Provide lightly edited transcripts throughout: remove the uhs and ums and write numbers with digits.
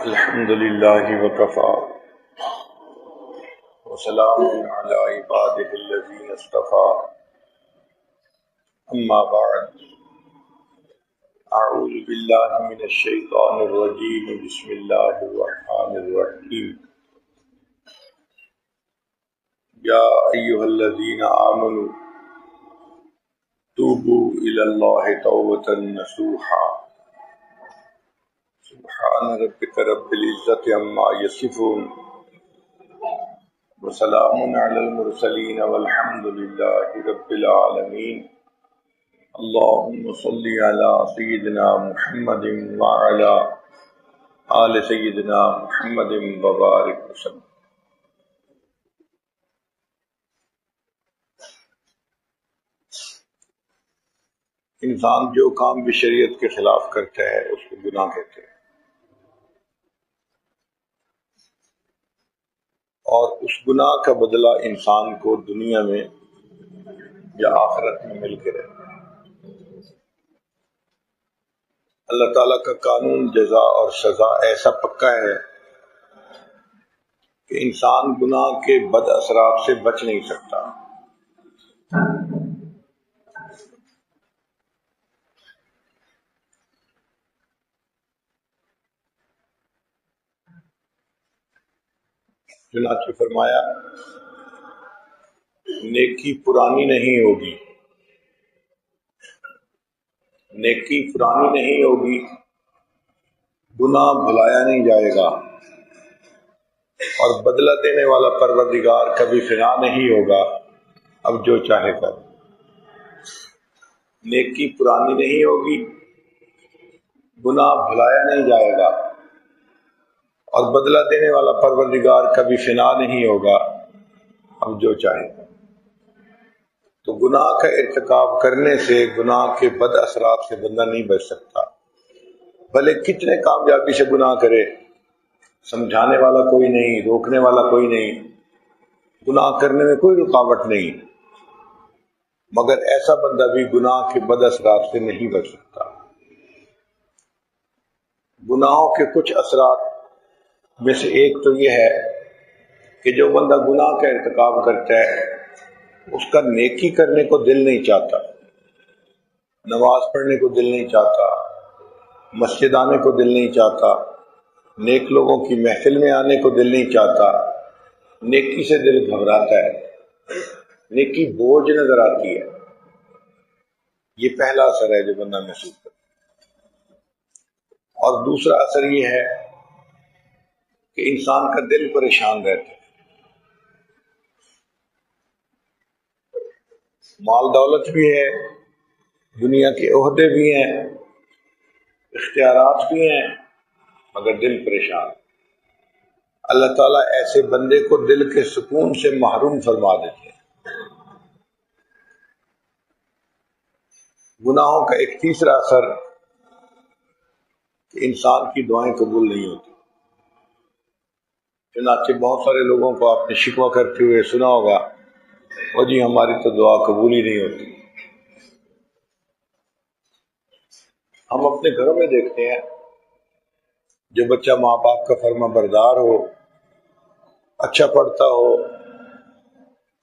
الحمد لله وكفى وسلام على عباده الذين اصطفى أما بعد أعوذ بالله من الشيطان الرجيم بسم الله الرحمن الرحيم يا أيها الذين آمنوا توبوا إلى الله توبة نصوحا سبحان ربك رب العزة عما يصفون وسلام على المرسلين والحمد لله رب العالمين اللهم صل على سيدنا محمد وعلى آل سيدنا محمد وبارك وسلم. انسان جو کام بھی شریعت کے خلاف کرتا ہے اس کو گناہ کہتے ہیں، اور اس گناہ کا بدلہ انسان کو دنیا میں یا آخرت میں مل کے رہتا ہے۔ اللہ تعالیٰ کا قانون جزا اور سزا ایسا پکا ہے کہ انسان گناہ کے بد اثرات سے بچ نہیں سکتا۔ چنانچہ فرمایا نیکی پرانی نہیں ہوگی، نیکی پرانی نہیں ہوگی، گناہ بھلایا نہیں جائے گا، اور بدلہ دینے والا پروردگار کبھی فنا نہیں ہوگا، اب جو چاہے کر۔ نیکی پرانی نہیں ہوگی، گناہ بھلایا نہیں جائے گا، اور بدلہ دینے والا پروردگار کبھی فنا نہیں ہوگا، اب جو چاہے۔ تو گناہ کا ارتکاب کرنے سے، گناہ کے بد اثرات سے بندہ نہیں بچ سکتا، بھلے کتنے کامیابی سے گناہ کرے، سمجھانے والا کوئی نہیں، روکنے والا کوئی نہیں، گناہ کرنے میں کوئی رکاوٹ نہیں، مگر ایسا بندہ بھی گناہ کے بد اثرات سے نہیں بچ سکتا۔ گناہوں کے کچھ اثرات میں سے ایک تو یہ ہے کہ جو بندہ گناہ کا ارتکاب کرتا ہے اس کا نیکی کرنے کو دل نہیں چاہتا، نماز پڑھنے کو دل نہیں چاہتا، مسجد آنے کو دل نہیں چاہتا، نیک لوگوں کی محفل میں آنے کو دل نہیں چاہتا، نیکی سے دل گھبراتا ہے، نیکی بوجھ نظر آتی ہے۔ یہ پہلا اثر ہے جو بندہ محسوس کرتا ہے۔ اور دوسرا اثر یہ ہے کہ انسان کا دل پریشان رہتا ہے، مال دولت بھی ہے، دنیا کے عہدے بھی ہیں، اختیارات بھی ہیں، مگر دل پریشان۔ اللہ تعالیٰ ایسے بندے کو دل کے سکون سے محروم فرما دیتے ہیں۔ گناہوں کا ایک تیسرا اثر کہ انسان کی دعائیں قبول نہیں ہوتی۔ چنانچہ بہت سارے لوگوں کو آپ نے شکوہ کرتے ہوئے سنا ہوگا، وہ جی ہماری تو دعا قبول ہی نہیں ہوتی۔ ہم اپنے گھروں میں دیکھتے ہیں جو بچہ ماں باپ کا فرما بردار ہو، اچھا پڑھتا ہو،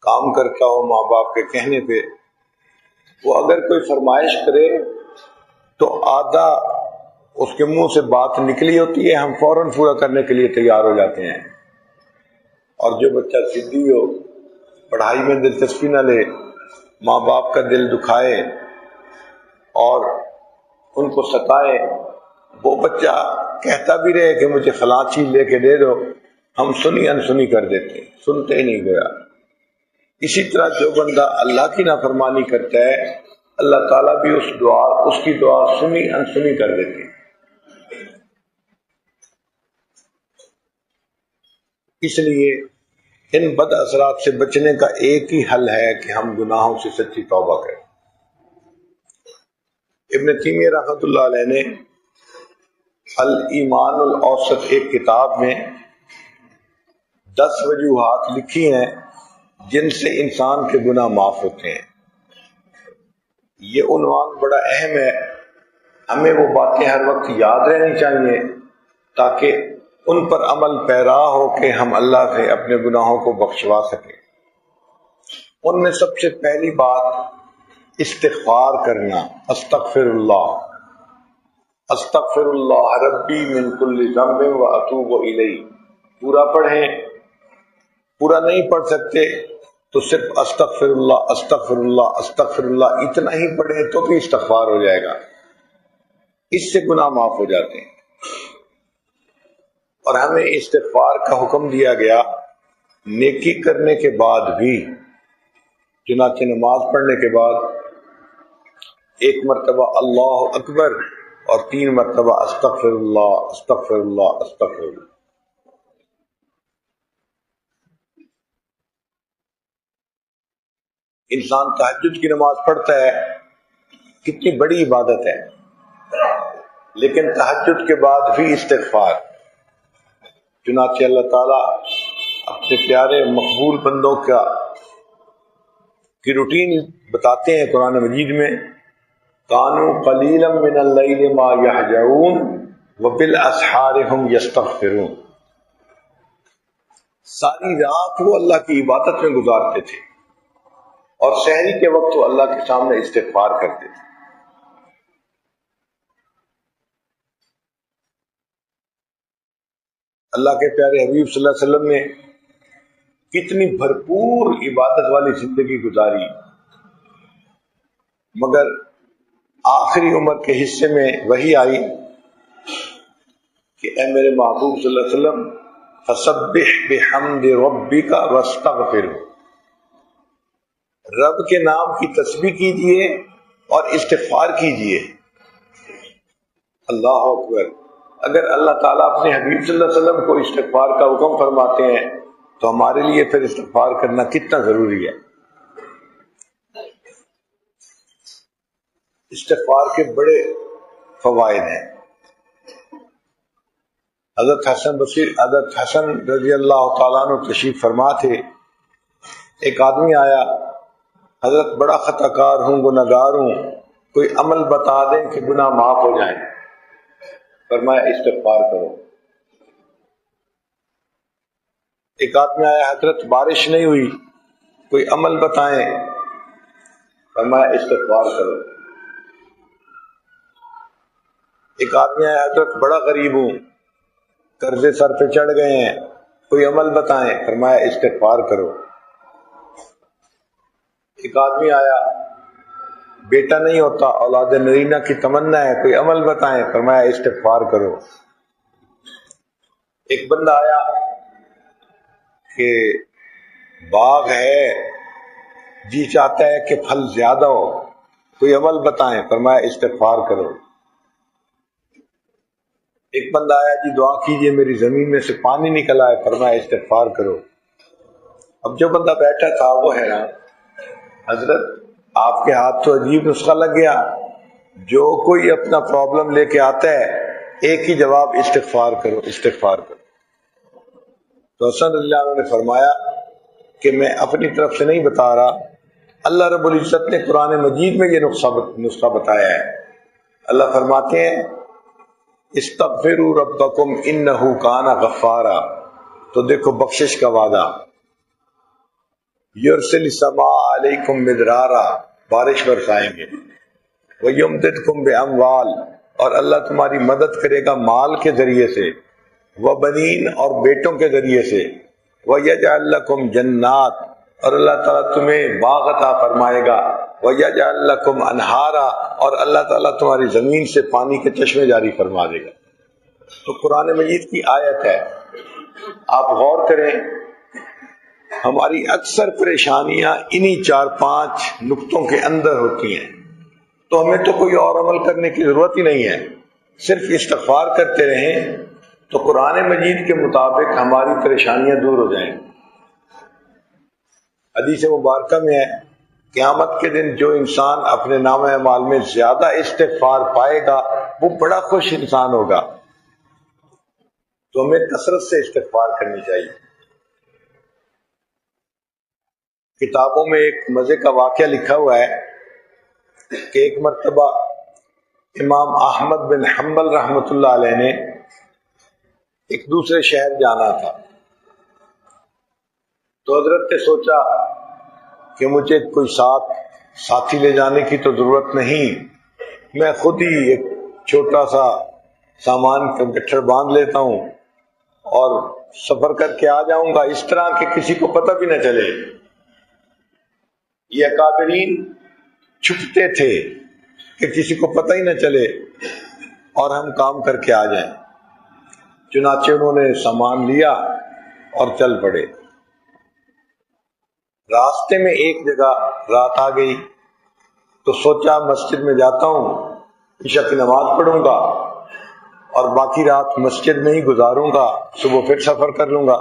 کام کرتا ہو ماں باپ کے کہنے پہ، وہ اگر کوئی فرمائش کرے تو آدھا اس کے منہ سے بات نکلی ہوتی ہے، ہم فوراً پورا کرنے کے لیے تیار ہو جاتے ہیں۔ اور جو بچہ ضدی ہو، پڑھائی میں دلچسپی نہ لے، ماں باپ کا دل دکھائے اور ان کو ستائے، وہ بچہ کہتا بھی رہے کہ مجھے فلاں چیز لے کے دے دو، ہم سنی انسنی کر دیتے، سنتے ہی نہیں گیا۔ اسی طرح جو بندہ اللہ کی نافرمانی کرتا ہے، اللہ تعالیٰ بھی اس کی دعا سنی انسنی کر دیتے۔ اس لیے ان بد اثرات سے بچنے کا ایک ہی حل ہے کہ ہم گناہوں سے سچی توبہ کریں۔ ابن تیمیہ رحمۃ اللہ علیہ نے الایمان الاوسط ایک کتاب میں 10 وجوہات لکھی ہیں جن سے انسان کے گناہ معاف ہوتے ہیں۔ یہ عنوان بڑا اہم ہے، ہمیں وہ باتیں ہر وقت یاد رہنی چاہیے تاکہ ان پر عمل پیرا ہو کہ ہم اللہ سے اپنے گناہوں کو بخشوا سکیں۔ ان میں سب سے پہلی بات استغفار کرنا، استغفر اللہ ربی من کل ذنب و اتوب الیہ۔ پورا پڑھیں، پورا نہیں پڑھ سکتے تو صرف استغفر اللہ استغفر اللہ استغفر اللہ اتنا ہی پڑھیں تو بھی استغفار ہو جائے گا، اس سے گناہ معاف ہو جاتے ہیں۔ اور ہمیں استغفار کا حکم دیا گیا نیکی کرنے کے بعد بھی، چنانچہ نماز پڑھنے کے بعد 1 مرتبہ اللہ اکبر اور 3 مرتبہ استغفر اللہ استغفر اللہ استغفر اللہ۔ انسان تہجد کی نماز پڑھتا ہے، کتنی بڑی عبادت ہے، لیکن تہجد کے بعد بھی استغفار۔ چنانچہ اللہ تعالیٰ اپنے پیارے مقبول بندوں کی روٹین بتاتے ہیں قرآن مجید میں، کانوا قلیلا من اللیل ما یہجعون وبالاسحار هم یستغفرون۔ ساری رات وہ اللہ کی عبادت میں گزارتے تھے اور سحری کے وقت وہ اللہ کے سامنے استغفار کرتے تھے۔ اللہ کے پیارے حبیب صلی اللہ علیہ وسلم نے کتنی بھرپور عبادت والی زندگی گزاری، مگر آخری عمر کے حصے میں وحی آئی کہ اے میرے محبوب صلی اللہ علیہ وسلم فسبح بحمد ربک واستغفر، رب کے نام کی تسبیح کیجئے اور استغفار کیجئے۔ اللہ اکبر۔ اگر اللہ تعالیٰ اپنے حبیب صلی اللہ علیہ وسلم کو استغفار کا حکم فرماتے ہیں تو ہمارے لیے پھر استغفار کرنا کتنا ضروری ہے۔ استغفار کے بڑے فوائد ہیں۔ حضرت حسن رضی اللہ تعالیٰ عنہ تشریف فرما تھے، ایک آدمی آیا، حضرت بڑا خطا کار ہوں، گناہگار ہوں، کوئی عمل بتا دیں کہ گناہ معاف ہو جائیں۔ فرمایا استغفار کرو۔ ایک آدمی آیا، حضرت بارش نہیں ہوئی، کوئی عمل بتائیں۔ فرمایا استغفار کرو۔ ایک آدمی آیا، حضرت بڑا غریب ہوں، قرضے سر پہ چڑھ گئے ہیں، کوئی عمل بتائیں۔ فرمایا استغفار کرو۔ ایک آدمی آیا، بیٹا نہیں ہوتا، اولاد نرینہ کی تمنا ہے، کوئی عمل بتائیں۔ فرمایا استغفار کرو۔ ایک بندہ آیا کہ باغ ہے، جی چاہتا ہے کہ پھل زیادہ ہو، کوئی عمل بتائیں۔ فرمایا استغفار کرو۔ ایک بندہ آیا، جی دعا کیجئے میری زمین میں سے پانی نکل آئے۔ فرمایا استغفار کرو۔ اب جو بندہ بیٹھا تھا وہ حیران، حضرت آپ کے ہاتھ تو عجیب نسخہ لگ گیا، جو کوئی اپنا پرابلم لے کے آتا ہے ایک ہی جواب استغفار کرو استغفار کرو۔ تو حسن رضی اللہ عنہ نے فرمایا کہ میں اپنی طرف سے نہیں بتا رہا، اللہ رب العزت نے قرآن مجید میں یہ نسخہ بتایا ہے۔ اللہ فرماتے ہیں استغفروا ربکم انہ کان غفارا، تو دیکھو بخشش کا وعدہ، یرسل السماء علیکم مدرارا، بارش برسائیں گے، ویمددکم باموال، اور اللہ تمہاری مدد کرے گا مال کے ذریعے سے، وبنین، اور بیٹوں کے ذریعے سے، ویجعل لکم جنات، اور اللہ تعالیٰ تمہیں باغ عطا فرمائے گا، ویجعل لکم انہارا، اور اللہ تعالیٰ تمہاری زمین سے پانی کے چشمے جاری فرما دے گا۔ تو قرآن مجید کی آیت ہے، آپ غور کریں، ہماری اکثر پریشانیاں انہی 4-5 نقطوں کے اندر ہوتی ہیں، تو ہمیں تو کوئی اور عمل کرنے کی ضرورت ہی نہیں ہے، صرف استغفار کرتے رہیں تو قرآن مجید کے مطابق ہماری پریشانیاں دور ہو جائیں۔ حدیث مبارکہ میں ہے قیامت کے دن جو انسان اپنے نامہ اعمال میں زیادہ استغفار پائے گا وہ بڑا خوش انسان ہوگا۔ تو ہمیں کثرت سے استغفار کرنی چاہیے۔ کتابوں میں ایک مزے کا واقعہ لکھا ہوا ہے کہ ایک مرتبہ امام احمد بن حنبل رحمۃ اللہ علیہ نے ایک دوسرے شہر جانا تھا، تو حضرت نے سوچا کہ مجھے کوئی ساتھی لے جانے کی تو ضرورت نہیں، میں خود ہی ایک چھوٹا سا سامان کا گٹھڑ باندھ لیتا ہوں اور سفر کر کے آ جاؤں گا، اس طرح کہ کسی کو پتہ بھی نہ چلے۔ یہ اکابرین چھپتے تھے کہ کسی کو پتہ ہی نہ چلے اور ہم کام کر کے آ جائیں۔ چنانچہ انہوں نے سامان لیا اور چل پڑے۔ راستے میں ایک جگہ رات آ گئی تو سوچا مسجد میں جاتا ہوں، عشاء کی نماز پڑھوں گا اور باقی رات مسجد میں ہی گزاروں گا، صبح پھر سفر کر لوں گا۔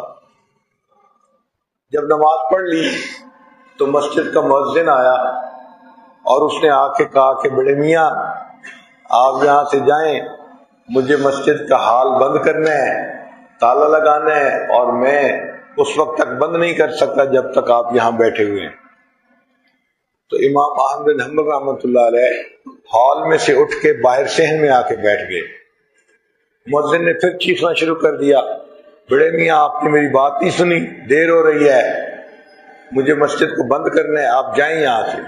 جب نماز پڑھ لی تو مسجد کا مؤذن آیا اور اس نے آ کے کہا کہ بڑے میاں آپ یہاں سے جائیں، مجھے مسجد کا حال بند کرنا ہے، تالا لگانا ہے، اور میں اس وقت تک بند نہیں کر سکتا جب تک آپ یہاں بیٹھے ہوئے ہیں۔ تو امام احمد بن حنبل رحمۃ اللہ علیہ ہال میں سے اٹھ کے باہر صحن میں آ کے بیٹھ گئے۔ مؤذن نے پھر چیخنا شروع کر دیا، بڑے میاں آپ نے میری بات نہیں سنی، دیر ہو رہی ہے، مجھے مسجد کو بند کرنا ہے، آپ جائیں یہاں سے۔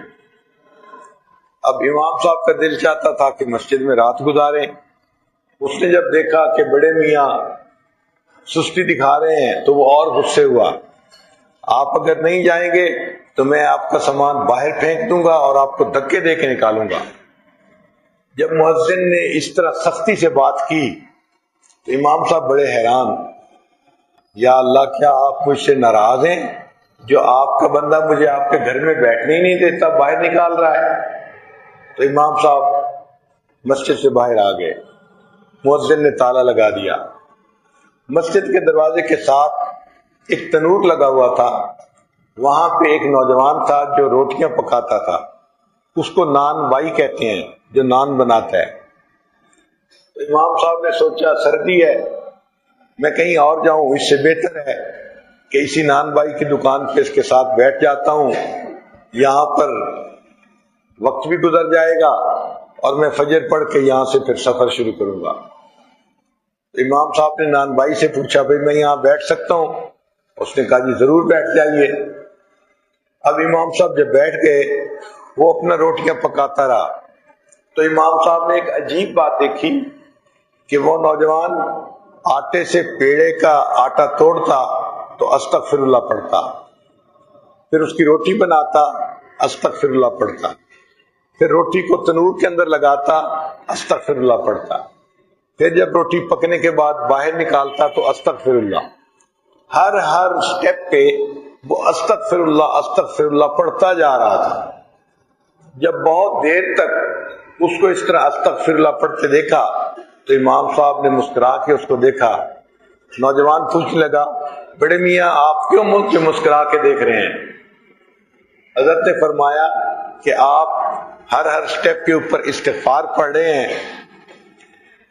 اب امام صاحب کا دل چاہتا تھا کہ مسجد میں رات گزاریں۔ اس نے جب دیکھا کہ بڑے میاں سستی دکھا رہے ہیں تو وہ اور غصے ہوا، آپ اگر نہیں جائیں گے تو میں آپ کا سامان باہر پھینک دوں گا اور آپ کو دھکے دے کے نکالوں گا۔ جب مؤذن نے اس طرح سختی سے بات کی تو امام صاحب بڑے حیران، یا اللہ کیا آپ مجھ سے ناراض ہیں جو آپ کا بندہ مجھے آپ کے گھر میں بیٹھنے ہی نہیں دیتا، باہر نکال رہا ہے؟ تو امام صاحب مسجد سے باہر آ گئے، مؤذن نے تالا لگا دیا۔ مسجد کے دروازے کے ساتھ ایک تنور لگا ہوا تھا، وہاں پہ ایک نوجوان تھا جو روٹیاں پکاتا تھا، اس کو نان بائی کہتے ہیں، جو نان بناتا ہے۔ تو امام صاحب نے سوچا سردی ہے، میں کہیں اور جاؤں، اس سے بہتر ہے کہ اسی نان بائی کی دکان پہ اس کے ساتھ بیٹھ جاتا ہوں، یہاں پر وقت بھی گزر جائے گا اور میں فجر پڑھ کے یہاں سے پھر سفر شروع کروں گا۔ امام صاحب نے نان بائی سے پوچھا بھئی میں یہاں بیٹھ سکتا ہوں؟ اس نے کہا جی ضرور بیٹھ جائیے۔ اب امام صاحب جب بیٹھ گئے وہ اپنا روٹیاں پکاتا رہا، تو امام صاحب نے ایک عجیب بات دیکھی کہ وہ نوجوان آٹے سے پیڑے کا آٹا توڑتا تو استغفر اللہ پڑھتا، پھر اس کی روٹی بناتا، استغفر اللہ پڑھتا، پھر روٹی کو تنور کے اندر لگاتا، استغفر اللہ پڑھتا، پھر جب روٹی پکنے کے بعد باہر نکالتا تو استغفر اللہ۔ ہر سٹیپ پہ وہ استغفر اللہ پڑھتا جا رہا تھا۔ جب بہت دیر تک اس کو اس طرح استغفر اللہ پڑھتے دیکھا تو امام صاحب نے مسکرا کے اس کو دیکھا۔ نوجوان پوچھنے لگا بڑے میاں آپ کیوں مجھ سے مسکرا کے دیکھ رہے ہیں؟ حضرت نے فرمایا کہ آپ ہر سٹیپ کے اوپر استغفار پڑھ رہے ہیں،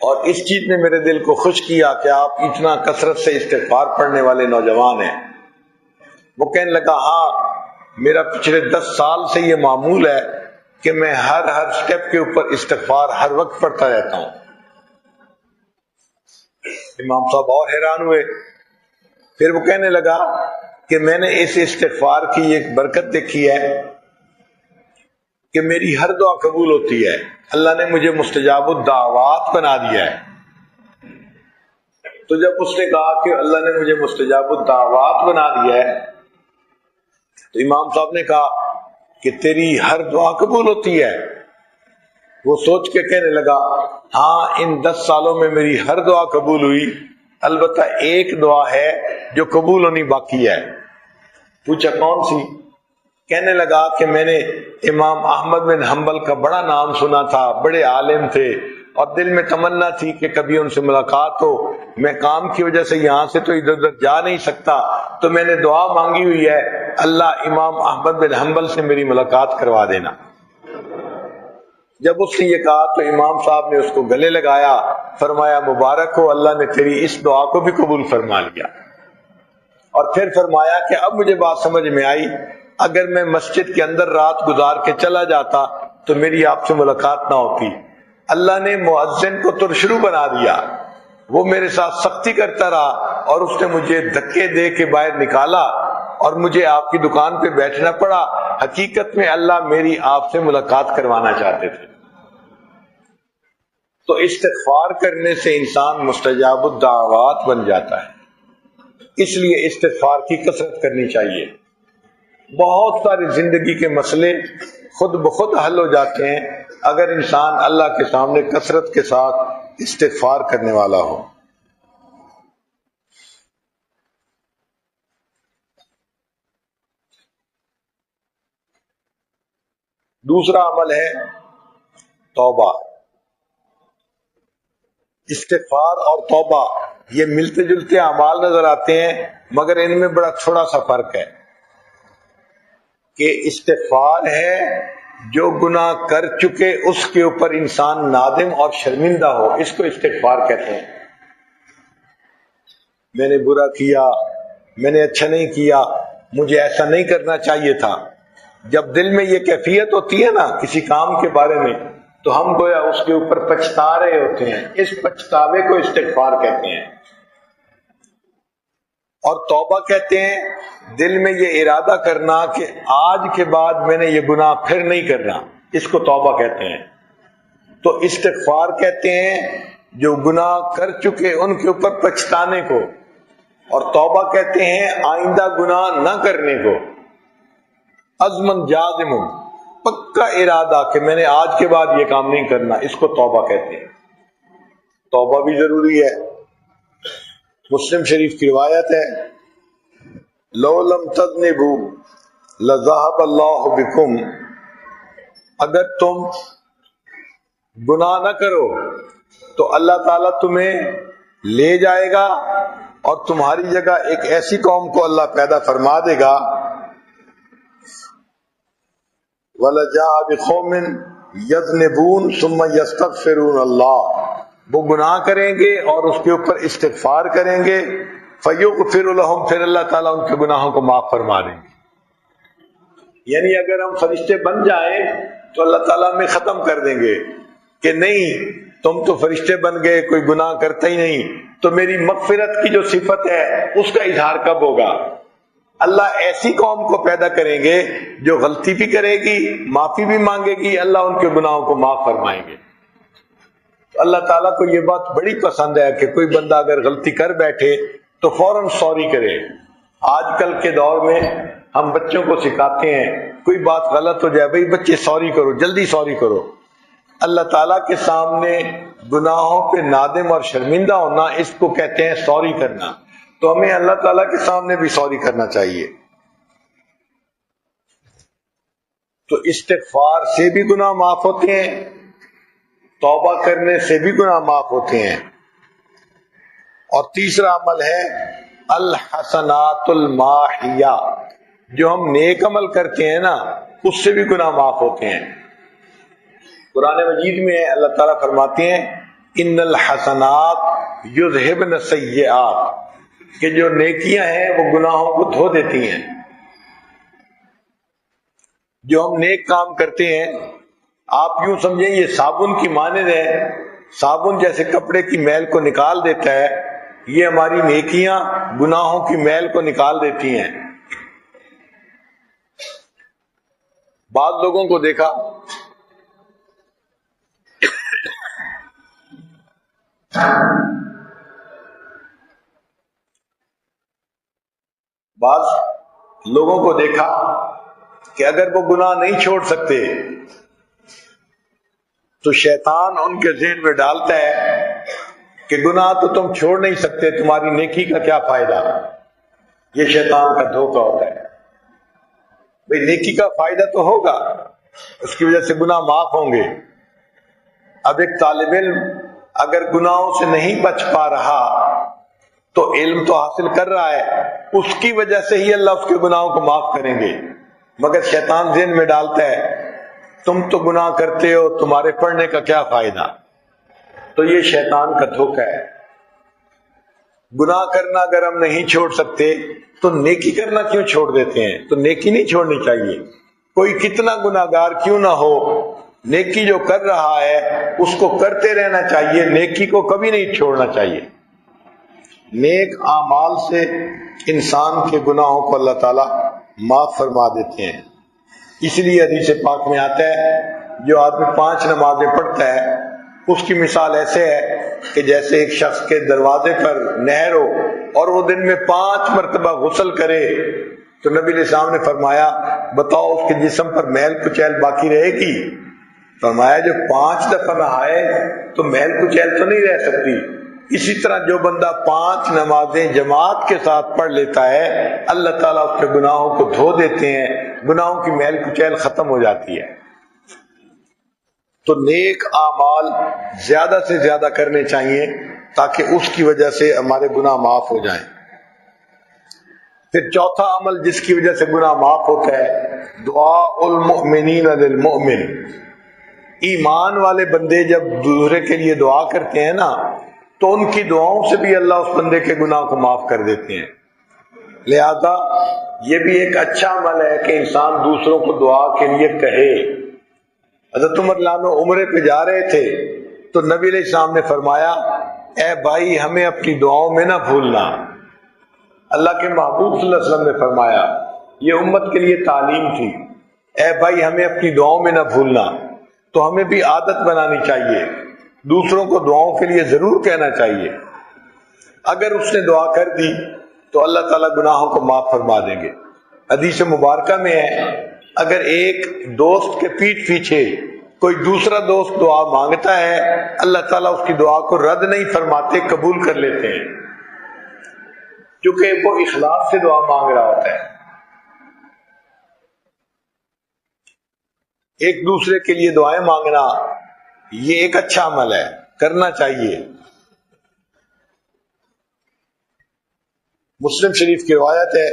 اور اس چیز نے میرے دل کو خوش کیا کہ آپ اتنا کثرت سے استغفار پڑھنے والے نوجوان ہیں۔ وہ کہنے لگا ہاں میرا پچھلے 10 سال سے یہ معمول ہے کہ میں ہر سٹیپ کے اوپر استغفار ہر وقت پڑھتا رہتا ہوں۔ امام صاحب اور حیران ہوئے۔ پھر وہ کہنے لگا کہ میں نے اس استغفار کی ایک برکت دیکھی ہے کہ میری ہر دعا قبول ہوتی ہے، اللہ نے مجھے مستجاب الدعوات بنا دیا ہے۔ تو جب اس نے کہا کہ اللہ نے مجھے مستجاب الدعوات بنا دیا ہے تو امام صاحب نے کہا کہ تیری ہر دعا قبول ہوتی ہے؟ وہ سوچ کے کہنے لگا ہاں ان 10 سالوں میں میری ہر دعا قبول ہوئی، البتہ ایک دعا ہے جو قبول ہونی باقی ہے۔ پوچھا کون سی؟ کہنے لگا کہ میں نے امام احمد بن حنبل کا بڑا نام سنا تھا، بڑے عالم تھے، اور دل میں تمنا تھی کہ کبھی ان سے ملاقات ہو، میں کام کی وجہ سے یہاں سے تو ادھر ادھر جا نہیں سکتا، تو میں نے دعا مانگی ہوئی ہے اللہ امام احمد بن حنبل سے میری ملاقات کروا دینا۔ جب اس نے یہ کہا تو امام صاحب نے اس کو گلے لگایا، فرمایا مبارک ہو، اللہ نے تیری اس دعا کو بھی قبول فرما لیا۔ اور پھر فرمایا کہ اب مجھے بات سمجھ میں آئی، اگر میں مسجد کے اندر رات گزار کے چلا جاتا تو میری آپ سے ملاقات نہ ہوتی، اللہ نے مؤذن کو ترشرو بنا دیا وہ میرے ساتھ سختی کرتا رہا اور اس نے مجھے دھکے دے کے باہر نکالا اور مجھے آپ کی دکان پہ بیٹھنا پڑا، حقیقت میں اللہ میری آپ سے ملاقات کروانا چاہتے تھے۔ تو استغفار کرنے سے انسان مستجاب الدعوات بن جاتا ہے، اس لیے استغفار کی کثرت کرنی چاہیے۔ بہت سارے زندگی کے مسئلے خود بخود حل ہو جاتے ہیں اگر انسان اللہ کے سامنے کثرت کے ساتھ استغفار کرنے والا ہو۔ دوسرا عمل ہے توبہ۔ استغفار اور توبہ یہ ملتے جلتے اعمال نظر آتے ہیں، مگر ان میں بڑا تھوڑا سا فرق ہے کہ استغفار ہے جو گناہ کر چکے اس کے اوپر انسان نادم اور شرمندہ ہو، اس کو استغفار کہتے ہیں۔ میں نے برا کیا، میں نے اچھا نہیں کیا، مجھے ایسا نہیں کرنا چاہیے تھا۔ جب دل میں یہ کیفیت ہوتی ہے نا کسی کام کے بارے میں، تو ہم گویا اس کے اوپر پچھتا رہے ہوتے ہیں، اس پچھتاوے کو استغفار کہتے ہیں۔ اور توبہ کہتے ہیں دل میں یہ ارادہ کرنا کہ آج کے بعد میں نے یہ گناہ پھر نہیں کرنا، اس کو توبہ کہتے ہیں۔ تو استغفار کہتے ہیں جو گناہ کر چکے ان کے اوپر پچھتانے کو، اور توبہ کہتے ہیں آئندہ گناہ نہ کرنے کو۔ عزم جازم، پکا ارادہ کہ میں نے آج کے بعد یہ کام نہیں کرنا، اس کو توبہ کہتے ہیں۔ توبہ بھی ضروری ہے۔ مسلم شریف کی روایت ہے، لو لم تذنبوا لذهب اللہ بکم، اگر تم گناہ نہ کرو تو اللہ تعالیٰ تمہیں لے جائے گا اور تمہاری جگہ ایک ایسی قوم کو اللہ پیدا فرما دے گا، وَلَجَاءَ بِقَوْمٍ يَذْنِبُونَ ثُمَّ يَسْتَغْفِرُونَ اللَّهَ، وہ گناہ کریں گے اور اس کے اوپر استغفار کریں گے، فَيُغْفِرُ لَهُمْ، پھر اللہ تعالیٰ ان کے گناہوں کو معاف فرما دیں گے۔ یعنی اگر ہم فرشتے بن جائیں تو اللہ تعالیٰ ہمیں ختم کر دیں گے کہ نہیں تم تو فرشتے بن گئے، کوئی گناہ کرتا ہی نہیں، تو میری مغفرت کی جو صفت ہے اس کا اظہار کب ہوگا؟ اللہ ایسی قوم کو پیدا کریں گے جو غلطی بھی کرے گی، معافی بھی مانگے گی، اللہ ان کے گناہوں کو معاف فرمائیں گے۔ تو اللہ تعالیٰ کو یہ بات بڑی پسند ہے کہ کوئی بندہ اگر غلطی کر بیٹھے تو فوراً سوری کرے۔ آج کل کے دور میں ہم بچوں کو سکھاتے ہیں کوئی بات غلط ہو جائے، بھئی بچے سوری کرو، جلدی سوری کرو۔ اللہ تعالیٰ کے سامنے گناہوں پہ نادم اور شرمندہ ہونا، اس کو کہتے ہیں سوری کرنا۔ تو ہمیں اللہ تعالیٰ کے سامنے بھی سوری کرنا چاہیے۔ تو استغفار سے بھی گناہ معاف ہوتے ہیں، توبہ کرنے سے بھی گناہ معاف ہوتے ہیں۔ اور تیسرا عمل ہے الحسنات الماحیہ، جو ہم نیک عمل کرتے ہیں نا اس سے بھی گناہ معاف ہوتے ہیں۔ قرآن مجید میں اللہ تعالیٰ فرماتے ہیں ان الحسنات یذہبن السیئات، کہ جو نیکیاں ہیں وہ گناہوں کو دھو دیتی ہیں۔ جو ہم نیک کام کرتے ہیں، آپ یوں سمجھیں یہ صابن کی مانند ہے، صابن جیسے کپڑے کی میل کو نکال دیتا ہے، یہ ہماری نیکیاں گناہوں کی میل کو نکال دیتی ہیں۔ بعض لوگوں کو دیکھا کہ اگر وہ گناہ نہیں چھوڑ سکتے تو شیطان ان کے ذہن میں ڈالتا ہے کہ گناہ تو تم چھوڑ نہیں سکتے، تمہاری نیکی کا کیا فائدہ؟ یہ شیطان کا دھوکہ ہوتا ہے۔ بھئی نیکی کا فائدہ تو ہوگا، اس کی وجہ سے گناہ معاف ہوں گے۔ اب ایک طالب علم اگر گناہوں سے نہیں بچ پا رہا تو علم تو حاصل کر رہا ہے، اس کی وجہ سے ہی اللہ اس کے گناہوں کو معاف کریں گے، مگر شیطان ذہن میں ڈالتا ہے تم تو گناہ کرتے ہو، تمہارے پڑھنے کا کیا فائدہ؟ تو یہ شیطان کا دھوکہ ہے۔ گناہ کرنا اگر ہم نہیں چھوڑ سکتے تو نیکی کرنا کیوں چھوڑ دیتے ہیں؟ تو نیکی نہیں چھوڑنی چاہیے، کوئی کتنا گناہگار کیوں نہ ہو، نیکی جو کر رہا ہے اس کو کرتے رہنا چاہیے، نیکی کو کبھی نہیں چھوڑنا چاہیے۔ نیک اعمال سے انسان کے گناہوں کو اللہ تعالیٰ معاف فرما دیتے ہیں۔ اس لیے حدیث پاک میں آتا ہے جو آدمی 5 نمازیں پڑھتا ہے اس کی مثال ایسے ہے کہ جیسے ایک شخص کے دروازے پر نہر ہو اور وہ دن میں 5 مرتبہ غسل کرے، تو نبی علیہ السلام نے فرمایا بتاؤ اس کے جسم پر میل کچیل باقی رہے گی؟ فرمایا جو 5 دفعہ نہائے تو میل کچیل تو نہیں رہ سکتی۔ اسی طرح جو بندہ 5 نمازیں جماعت کے ساتھ پڑھ لیتا ہے اللہ تعالیٰ اس کے گناہوں کو دھو دیتے ہیں، گناہوں کی میل کچیل ختم ہو جاتی ہے۔ تو نیک اعمال زیادہ سے زیادہ کرنے چاہیے تاکہ اس کی وجہ سے ہمارے گناہ معاف ہو جائیں۔ پھر چوتھا عمل جس کی وجہ سے گناہ معاف ہوتا ہے دعاء المؤمنین للمؤمن۔ ایمان والے بندے جب دوسرے کے لیے دعا کرتے ہیں نا تو ان کی دعاؤں سے بھی اللہ اس بندے کے گناہ کو معاف کر دیتے ہیں۔ لہذا یہ بھی ایک اچھا عمل ہے کہ انسان دوسروں کو دعا کے لیے کہے۔ حضرت عمر رضی اللہ عنہ عمرے پہ جا رہے تھے تو نبی علیہ السلام نے فرمایا اے بھائی ہمیں اپنی دعاؤں میں نہ بھولنا۔ اللہ کے محبوب صلی اللہ علیہ وسلم نے فرمایا، یہ امت کے لیے تعلیم تھی، اے بھائی ہمیں اپنی دعاؤں میں نہ بھولنا۔ تو ہمیں بھی عادت بنانی چاہیے، دوسروں کو دعاؤں کے لیے ضرور کہنا چاہیے۔ اگر اس نے دعا کر دی تو اللہ تعالیٰ گناہوں کو معاف فرما دیں گے۔ حدیث مبارکہ میں ہے اگر ایک دوست کے پیٹھ پیچھے کوئی دوسرا دوست دعا مانگتا ہے اللہ تعالیٰ اس کی دعا کو رد نہیں فرماتے، قبول کر لیتے ہیں، کیونکہ وہ اخلاص سے دعا مانگ رہا ہوتا ہے۔ ایک دوسرے کے لیے دعائیں مانگنا یہ ایک اچھا عمل ہے، کرنا چاہیے۔ مسلم شریف کی روایت ہے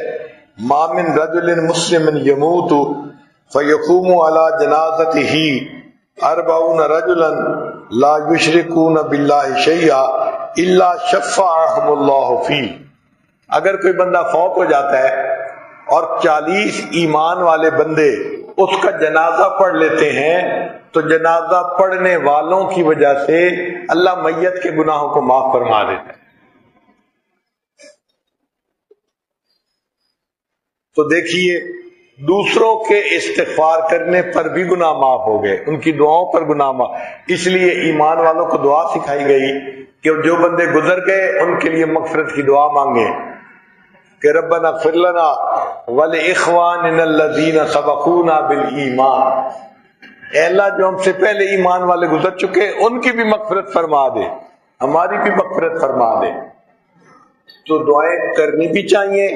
ما من رجل مسلم یموت فیقوم علی جنازتہ 40 رجلا لا یشرکون باللہ شیئا الا شفعهم اللہ فیہ۔ اگر کوئی بندہ فوت ہو جاتا ہے اور 40 ایمان والے بندے اس کا جنازہ پڑھ لیتے ہیں تو جنازہ پڑھنے والوں کی وجہ سے اللہ میت کے گناہوں کو معاف فرما دیتا ہے۔ تو دیکھیے دوسروں کے استغفار کرنے پر بھی گناہ معاف ہو گئے، ان کی دعاؤں پر گناہ معاف۔ اس لیے ایمان والوں کو دعا سکھائی گئی کہ جو بندے گزر گئے ان کے لیے مغفرت کی دعا مانگیں کہ ربنا اغفر لنا ولاخواننا الذین سبقونا بالایمان، اے اللہ جو ہم سے پہلے ایمان والے گزر چکے ان کی بھی مغفرت فرما دے، ہماری بھی مغفرت فرما دے۔ تو دعائیں کرنی بھی چاہیے،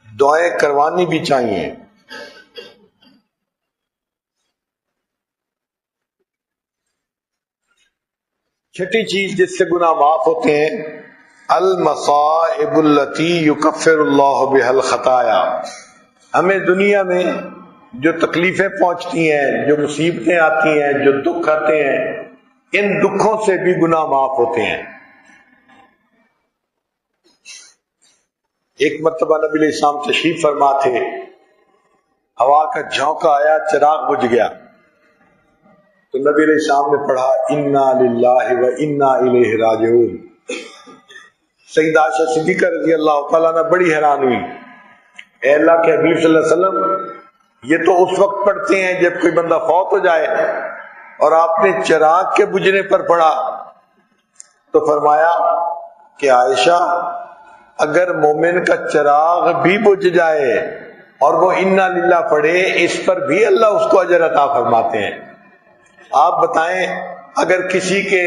دعائیں کروانی بھی چاہیے۔ چھٹی چیز جس سے گناہ معاف ہوتے ہیں المصائب التی یکفر اللہ بها الخطایا۔ ہمیں دنیا میں جو تکلیفیں پہنچتی ہیں، جو مصیبتیں آتی ہیں، جو دکھ آتے ہیں، ان دکھوں سے بھی گناہ معاف ہوتے ہیں۔ ایک مرتبہ نبی علیہ السلام تشریف فرما تھے، ہوا کا جھونکا آیا، چراغ بجھ گیا، تو نبی علیہ السلام نے پڑھا انا للہ و انا الیہ راجعون۔ سیدہ عائشہ صدیقہ رضی اللہ تعالیٰ عنہ بڑی حیران ہوئی، اے اللہ کے حبیب صلی اللہ علیہ وسلم یہ تو اس وقت پڑھتے ہیں جب کوئی بندہ فوت ہو جائے اور آپ نے چراغ کے بجھنے پر پڑھا۔ تو فرمایا کہ عائشہ اگر مومن کا چراغ بھی بجھ جائے اور وہ انا للہ پڑھے اس پر بھی اللہ اس کو اجر عطا فرماتے ہیں۔ آپ بتائیں اگر کسی کے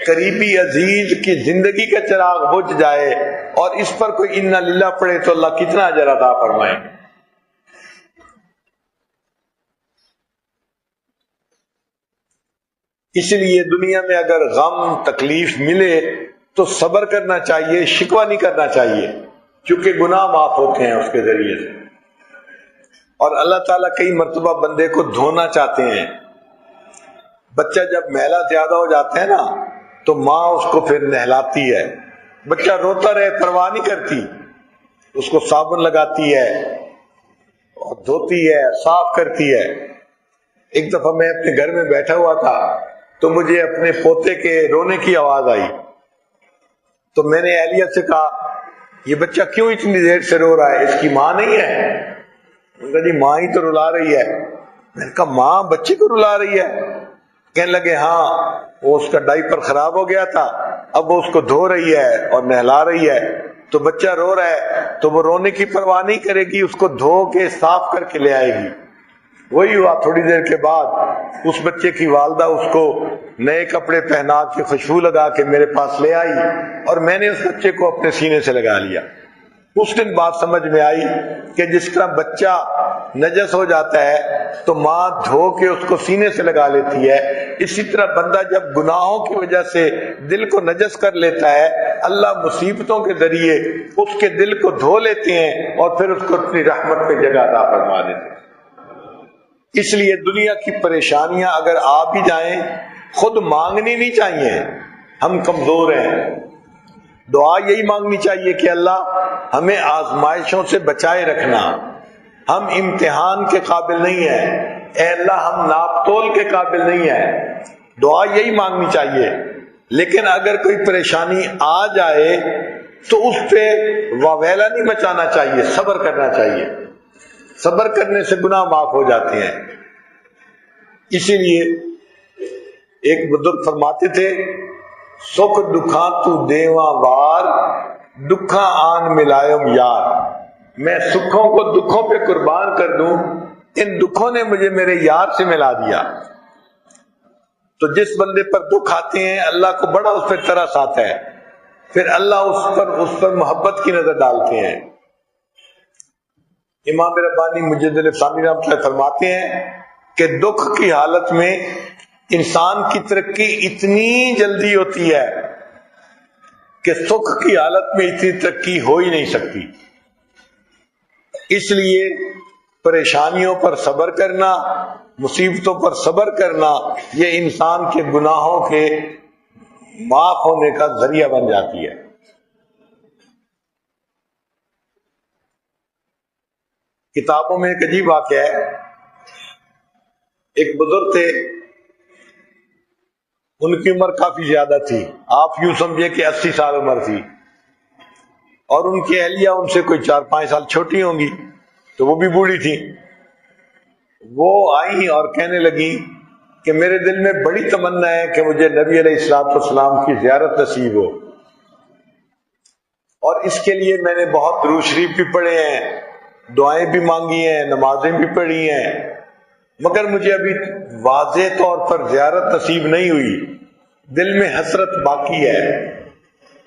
قریبی عزیز کی زندگی کا چراغ بجھ جائے اور اس پر کوئی انا للہ پڑھے تو اللہ کتنا اجر عطا فرمائے۔ اس لیے دنیا میں اگر غم تکلیف ملے تو صبر کرنا چاہیے، شکوہ نہیں کرنا چاہیے، کیونکہ گناہ معاف ہوتے ہیں اس کے ذریعے سے۔ اور اللہ تعالیٰ کئی مرتبہ بندے کو دھونا چاہتے ہیں۔ بچہ جب میلا زیادہ ہو جاتا ہے نا تو ماں اس کو پھر نہلاتی ہے، بچہ روتا رہے پرواہ نہیں کرتی، اس کو صابن لگاتی ہے اور دھوتی ہے، صاف کرتی ہے۔ ایک دفعہ میں اپنے گھر میں بیٹھا ہوا تھا تو مجھے اپنے پوتے کے رونے کی آواز آئی، تو میں نے اہلیہ سے کہا یہ بچہ کیوں اتنی دیر سے رو رہا ہے؟ اس کی ماں نہیں ہے؟ انہوں نے کہا جی ماں ہی تو رلا رہی ہے۔ میں نے کہا ماں بچے کو رلا رہی ہے؟ کہنے لگے ہاں، وہ اس کا ڈائپر خراب ہو گیا تھا، اب وہ اس کو دھو رہی ہے اور نہلا رہی ہے، تو بچہ رو رہا ہے تو وہ رونے کی پرواہ نہیں کرے گی، اس کو دھو کے صاف کر کے لے آئے گی۔ وہی ہوا، تھوڑی دیر کے بعد اس بچے کی والدہ اس کو نئے کپڑے پہنا کے خوشبو لگا کے میرے پاس لے آئی، اور میں نے اس بچے کو اپنے سینے سے لگا لیا۔ اس دن بات سمجھ میں آئی کہ جس طرح بچہ نجس ہو جاتا ہے تو ماں دھو کے اس کو سینے سے لگا لیتی ہے، اسی طرح بندہ جب گناہوں کی وجہ سے دل کو نجس کر لیتا ہے، اللہ مصیبتوں کے ذریعے اس کے دل کو دھو لیتے ہیں اور پھر اس کو اپنی رحمت پہ جگہ عطا فرما دیتے ہیں۔ اس لیے دنیا کی پریشانیاں اگر آ بھی جائیں خود مانگنی نہیں چاہیے، ہم کمزور ہیں، دعا یہی مانگنی چاہیے کہ اللہ ہمیں آزمائشوں سے بچائے رکھنا، ہم امتحان کے قابل نہیں ہیں، اے اللہ ہم ناپ تول کے قابل نہیں ہیں، دعا یہی مانگنی چاہیے۔ لیکن اگر کوئی پریشانی آ جائے تو اس پہ واویلا نہیں مچانا چاہیے، صبر کرنا چاہیے، صبر کرنے سے گناہ معاف ہو جاتے ہیں۔ اسی لیے ایک بزرگ فرماتے تھے سکھ دکھاں تو دیواں وار، دکھاں آن ملائم یار۔ میں سکھوں کو دکھوں پہ قربان کر دوں، ان دکھوں نے مجھے میرے یار سے ملا دیا۔ تو جس بندے پر دکھ آتے ہیں اللہ کو بڑا اس پہ ترس آتا ہے، پھر اللہ اس پر محبت کی نظر ڈالتے ہیں۔ امام ربانی مجد الافسانی رحمۃ اللہ فرماتے ہیں کہ دکھ کی حالت میں انسان کی ترقی اتنی جلدی ہوتی ہے کہ سکھ کی حالت میں اتنی ترقی ہو ہی نہیں سکتی۔ اس لیے پریشانیوں پر صبر کرنا، مصیبتوں پر صبر کرنا، یہ انسان کے گناہوں کے معاف ہونے کا ذریعہ بن جاتی ہے۔ کتابوں میں ایک عجیب واقعہ ہے، ایک بزرگ تھے، ان کی عمر کافی زیادہ تھی، آپ یوں سمجھے کہ 80 سال عمر تھی، اور ان کی اہلیہ ان سے کوئی 4-5 سال چھوٹی ہوں گی، تو وہ بھی بوڑھی تھی۔ وہ آئیں اور کہنے لگی کہ میرے دل میں بڑی تمنا ہے کہ مجھے نبی علیہ الصلوۃ والسلام کی زیارت نصیب ہو، اور اس کے لیے میں نے بہت درود شریف بھی پڑھے ہیں، دعائیں بھی مانگی ہیں، نمازیں بھی پڑھی ہیں، مگر مجھے ابھی واضح طور پر زیارت نصیب نہیں ہوئی، دل میں حسرت باقی ہے۔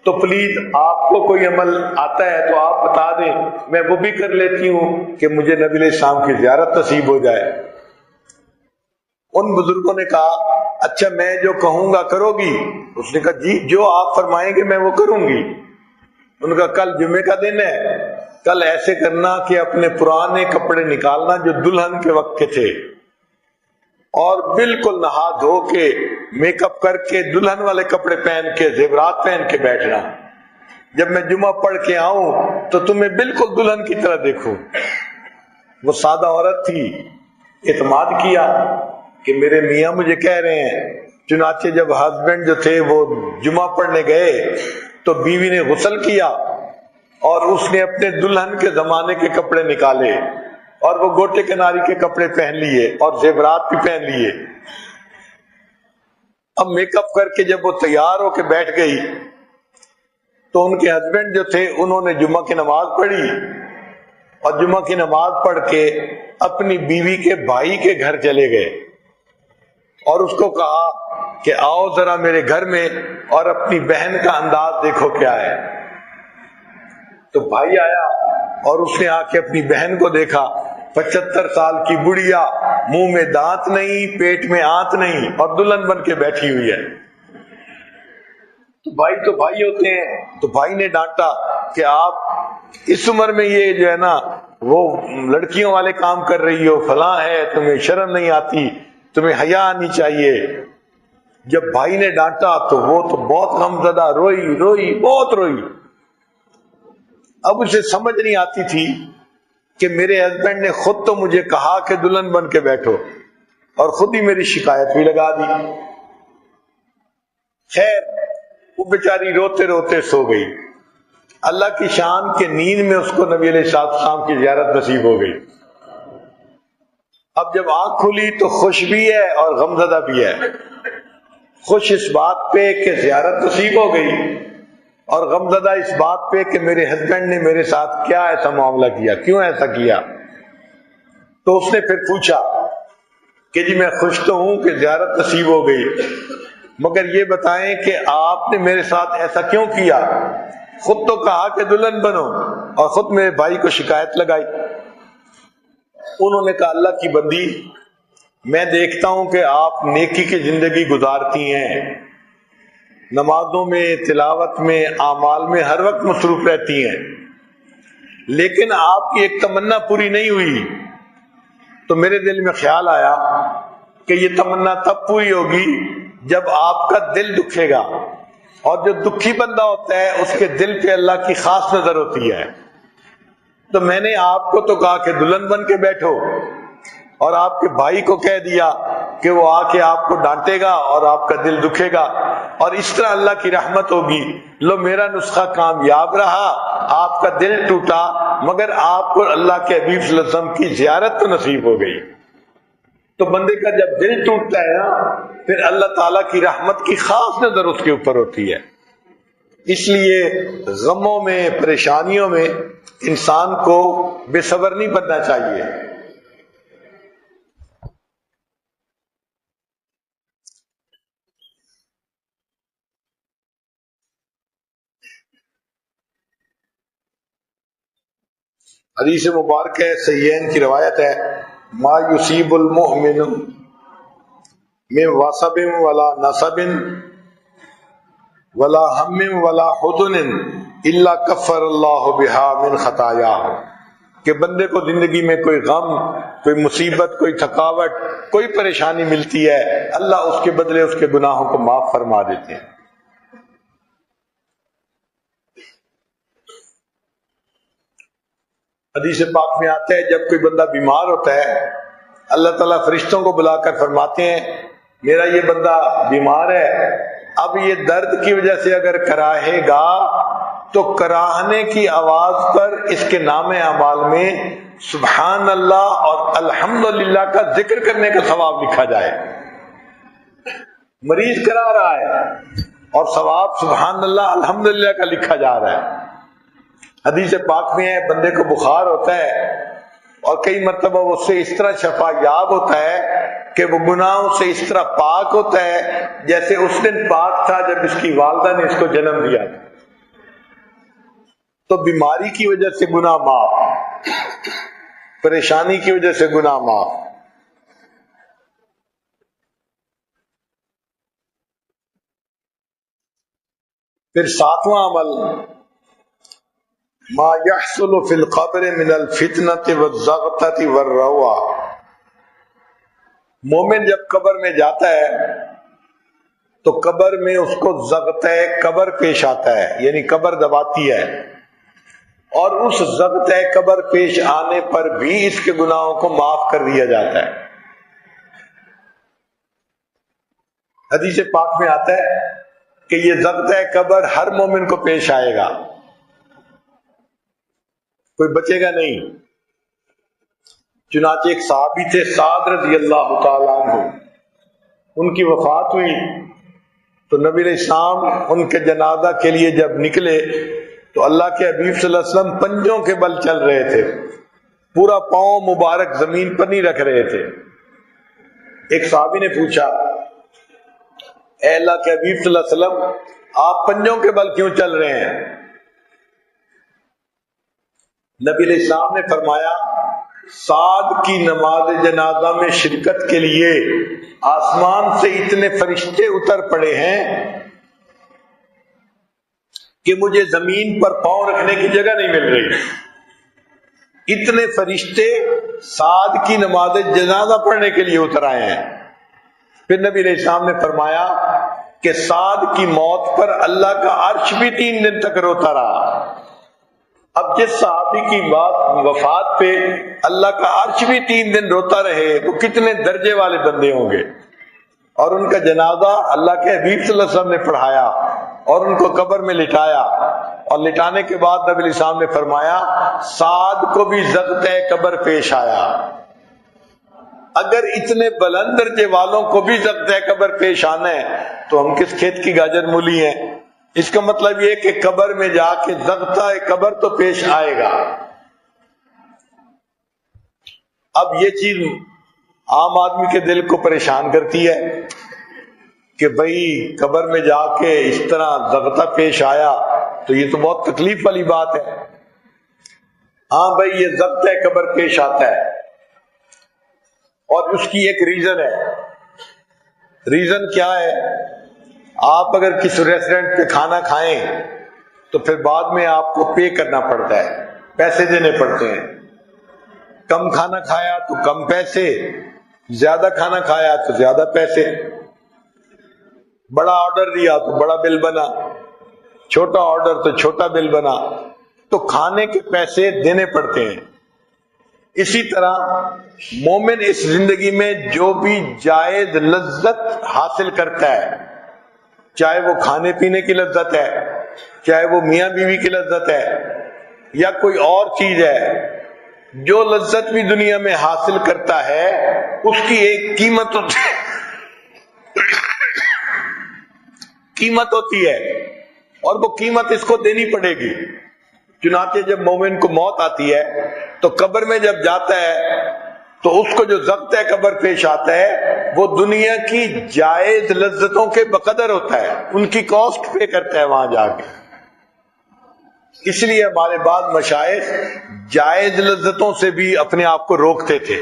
تو پلیز آپ کو کوئی عمل آتا ہے تو آپ بتا دیں، میں وہ بھی کر لیتی ہوں کہ مجھے نبی علیہ السلام کی زیارت نصیب ہو جائے۔ ان بزرگوں نے کہا اچھا میں جو کہوں گا کرو گی؟ اس نے کہا جی جو آپ فرمائیں گے میں وہ کروں گی۔ ان کا کل جمعے کا دن ہے، کل ایسے کرنا کہ اپنے پرانے کپڑے نکالنا جو دلہن کے وقت کے تھے، اور بالکل نہا دھو کے میک اپ کر کے دلہن والے کپڑے پہن کے زیورات پہن کے بیٹھنا، جب میں جمعہ پڑھ کے آؤں تو تمہیں بالکل دلہن کی طرح دیکھوں۔ وہ سادہ عورت تھی، اعتماد کیا کہ میرے میاں مجھے کہہ رہے ہیں۔ چنانچہ جب ہسبینڈ جو تھے وہ جمعہ پڑھنے گئے تو بیوی نے غسل کیا اور اس نے اپنے دلہن کے زمانے کے کپڑے نکالے اور وہ گوٹے کناری کے کپڑے پہن لیے اور زیورات بھی پہن لیے۔ اب میک اپ کر کے جب وہ تیار ہو کے بیٹھ گئی تو ان کے ہسبینڈ جو تھے انہوں نے جمعہ کی نماز پڑھی، اور جمعہ کی نماز پڑھ کے اپنی بیوی کے بھائی کے گھر چلے گئے اور اس کو کہا کہ آؤ ذرا میرے گھر میں اور اپنی بہن کا انداز دیکھو کیا ہے۔ تو بھائی آیا اور اس نے آ کے اپنی بہن کو دیکھا، 75 سال کی بڑھیا، منہ میں دانت نہیں، پیٹ میں آنت نہیں، اور دلہن بن کے بیٹھی ہوئی ہے۔ تو بھائی ہوتے ہیں، تو بھائی نے ڈانٹا کہ آپ اس عمر میں یہ جو ہے نا وہ لڑکیوں والے کام کر رہی ہو، فلاں ہے، تمہیں شرم نہیں آتی، تمہیں حیا آنی چاہیے۔ جب بھائی نے ڈانٹا تو وہ تو بہت غمزدہ، روئی بہت روئی۔ اب اسے سمجھ نہیں آتی تھی کہ میرے ہسبینڈ نے خود تو مجھے کہا کہ دلہن بن کے بیٹھو اور خود ہی میری شکایت بھی لگا دی۔ خیر وہ بیچاری روتے روتے سو گئی۔ اللہ کی شان کے نیند میں اس کو نبی علیہ السلام کی زیارت نصیب ہو گئی۔ اب جب آنکھ کھلی تو خوش بھی ہے اور غمزدہ بھی ہے۔ خوش اس بات پہ کہ زیارت نصیب ہو گئی، اور غمزدہ اس بات پہ کہ میرے ہسبینڈ نے میرے ساتھ کیا ایسا معاملہ کیا، کیوں ایسا کیا۔ تو اس نے پھر پوچھا کہ جی میں خوش تو ہوں کہ زیارت نصیب ہو گئی، مگر یہ بتائیں کہ آپ نے میرے ساتھ ایسا کیوں کیا؟ خود تو کہا کہ دلہن بنو، اور خود میرے بھائی کو شکایت لگائی۔ انہوں نے کہا اللہ کی بندی، میں دیکھتا ہوں کہ آپ نیکی کی زندگی گزارتی ہیں، نمازوں میں، تلاوت میں، اعمال میں ہر وقت مصروف رہتی ہیں، لیکن آپ کی ایک تمنا پوری نہیں ہوئی۔ تو میرے دل میں خیال آیا کہ یہ تمنا تب پوری ہوگی جب آپ کا دل دکھے گا، اور جو دکھی بندہ ہوتا ہے اس کے دل پہ اللہ کی خاص نظر ہوتی ہے۔ تو میں نے آپ کو تو کہا کہ دلہن بن کے بیٹھو، اور آپ کے بھائی کو کہہ دیا کہ وہ آ کے آپ کو ڈانٹے گا اور آپ کا دل دکھے گا، اور اس طرح اللہ کی رحمت ہوگی۔ لو میرا نسخہ کامیاب رہا، آپ کا دل ٹوٹا، مگر آپ کو اللہ کے حبیب صلی اللہ علیہ وسلم کی زیارت تو نصیب ہو گئی۔ تو بندے کا جب دل ٹوٹتا ہے نا، پھر اللہ تعالیٰ کی رحمت کی خاص نظر اس کے اوپر ہوتی ہے۔ اس لیے غموں میں، پریشانیوں میں انسان کو بے صبر نہیں بننا چاہیے۔ حدیث مبارک ہے، صحیحین کی روایت ہے، ما یصیب المؤمن من وصب ولا نصب ولا ہم ولا حزن الا کفر اللہ بها من خطایا، کہ بندے کو زندگی میں کوئی غم، کوئی مصیبت، کوئی تھکاوٹ، کوئی پریشانی ملتی ہے، اللہ اس کے بدلے اس کے گناہوں کو معاف فرما دیتے ہیں۔ حدیث پاک میں آتا ہے جب کوئی بندہ بیمار ہوتا ہے، اللہ تعالیٰ فرشتوں کو بلا کر فرماتے ہیں میرا یہ بندہ بیمار ہے، اب یہ درد کی وجہ سے اگر کراہے گا تو کراہنے کی آواز پر اس کے نام اعمال میں سبحان اللہ اور الحمدللہ کا ذکر کرنے کا ثواب لکھا جائے۔ مریض کرا رہا ہے اور ثواب سبحان اللہ الحمدللہ کا لکھا جا رہا ہے۔ حدیث پاک میں ہے بندے کو بخار ہوتا ہے اور کئی مرتبہ وہ اس سے اس طرح شفا یاب ہوتا ہے کہ وہ گناہوں سے اس طرح پاک ہوتا ہے جیسے اس دن پاک تھا جب اس کی والدہ نے اس کو جنم دیا تھا۔ تو بیماری کی وجہ سے گناہ معاف، پریشانی کی وجہ سے گناہ معاف۔ پھر ساتواں عمل ما يحصل في القبر من الفتنة والزغطة والروع، مومن جب قبر میں جاتا ہے تو قبر میں اس کو زغطہ قبر پیش آتا ہے، یعنی قبر دباتی ہے، اور اس زغطہ قبر پیش آنے پر بھی اس کے گناہوں کو معاف کر دیا جاتا ہے۔ حدیث پاک میں آتا ہے کہ یہ زغطہ قبر ہر مومن کو پیش آئے گا، کوئی بچے گا نہیں۔ چنانچہ ایک صحابی تھے سعد رضی اللہ تعالیٰ عنہ، ان کی وفات ہوئی تو نبی علیہ السلام ان کے جنازہ کے لیے جب نکلے تو اللہ کے حبیب صلی اللہ علیہ وسلم پنجوں کے بل چل رہے تھے، پورا پاؤں مبارک زمین پر نہیں رکھ رہے تھے۔ ایک صحابی نے پوچھا اے اللہ کے حبیب صلی اللہ علیہ وسلم آپ پنجوں کے بل کیوں چل رہے ہیں؟ نبی علیہ السلام نے فرمایا سعد کی نماز جنازہ میں شرکت کے لیے آسمان سے اتنے فرشتے اتر پڑے ہیں کہ مجھے زمین پر پاؤں رکھنے کی جگہ نہیں مل رہی۔ اتنے فرشتے سعد کی نماز جنازہ پڑھنے کے لیے اتر آئے ہیں۔ پھر نبی علیہ السلام نے فرمایا کہ سعد کی موت پر اللہ کا عرش بھی 3 دن تک روتا رہا۔ اب جس صحابی کی وفات پہ اللہ کا عرش بھی 3 دن روتا رہے وہ کتنے درجے والے بندے ہوں گے، اور ان کا جنازہ اللہ کے حبیب صلی اللہ علیہ وسلم نے پڑھایا اور ان کو قبر میں لٹایا۔ اور لٹانے کے بعد نبی علیہ السلام نے فرمایا سعد کو بھی ضغط قبر پیش آیا۔ اگر اتنے بلند درجے والوں کو بھی ضغط قبر پیش آنا ہے تو ہم کس کھیت کی گاجر مولی ہیں؟ اس کا مطلب یہ کہ قبر میں جا کے ضغط قبر تو پیش آئے گا۔ اب یہ چیز عام آدمی کے دل کو پریشان کرتی ہے کہ بھئی قبر میں جا کے اس طرح ضغطہ پیش آیا تو یہ تو بہت تکلیف والی بات ہے۔ ہاں بھئی یہ ضغط قبر پیش آتا ہے اور اس کی ایک ریزن ہے۔ ریزن کیا ہے؟ آپ اگر کسی ریسٹورینٹ پہ کھانا کھائیں تو پھر بعد میں آپ کو پے کرنا پڑتا ہے، پیسے دینے پڑتے ہیں۔ کم کھانا کھایا تو کم پیسے، زیادہ کھانا کھایا تو زیادہ پیسے، بڑا آرڈر دیا تو بڑا بل بنا، چھوٹا آرڈر تو چھوٹا بل بنا، تو کھانے کے پیسے دینے پڑتے ہیں۔ اسی طرح مومن اس زندگی میں جو بھی جائز لذت حاصل کرتا ہے، چاہے وہ کھانے پینے کی لذت ہے، چاہے وہ میاں بیوی کی لذت ہے یا کوئی اور چیز ہے، جو لذت بھی دنیا میں حاصل کرتا ہے اس کی ایک قیمت ہوتی ہے اور وہ قیمت اس کو دینی پڑے گی۔ چنانچہ جب مومن کو موت آتی ہے تو قبر میں جب جاتا ہے تو اس کو جو ضغط قبر پیش آتا ہے وہ دنیا کی جائز لذتوں کے بقدر ہوتا ہے، ان کی کاسٹ پے کرتا ہے وہاں جا کے۔ اس لیے ہمارے بعض مشائخ جائز لذتوں سے بھی اپنے آپ کو روکتے تھے۔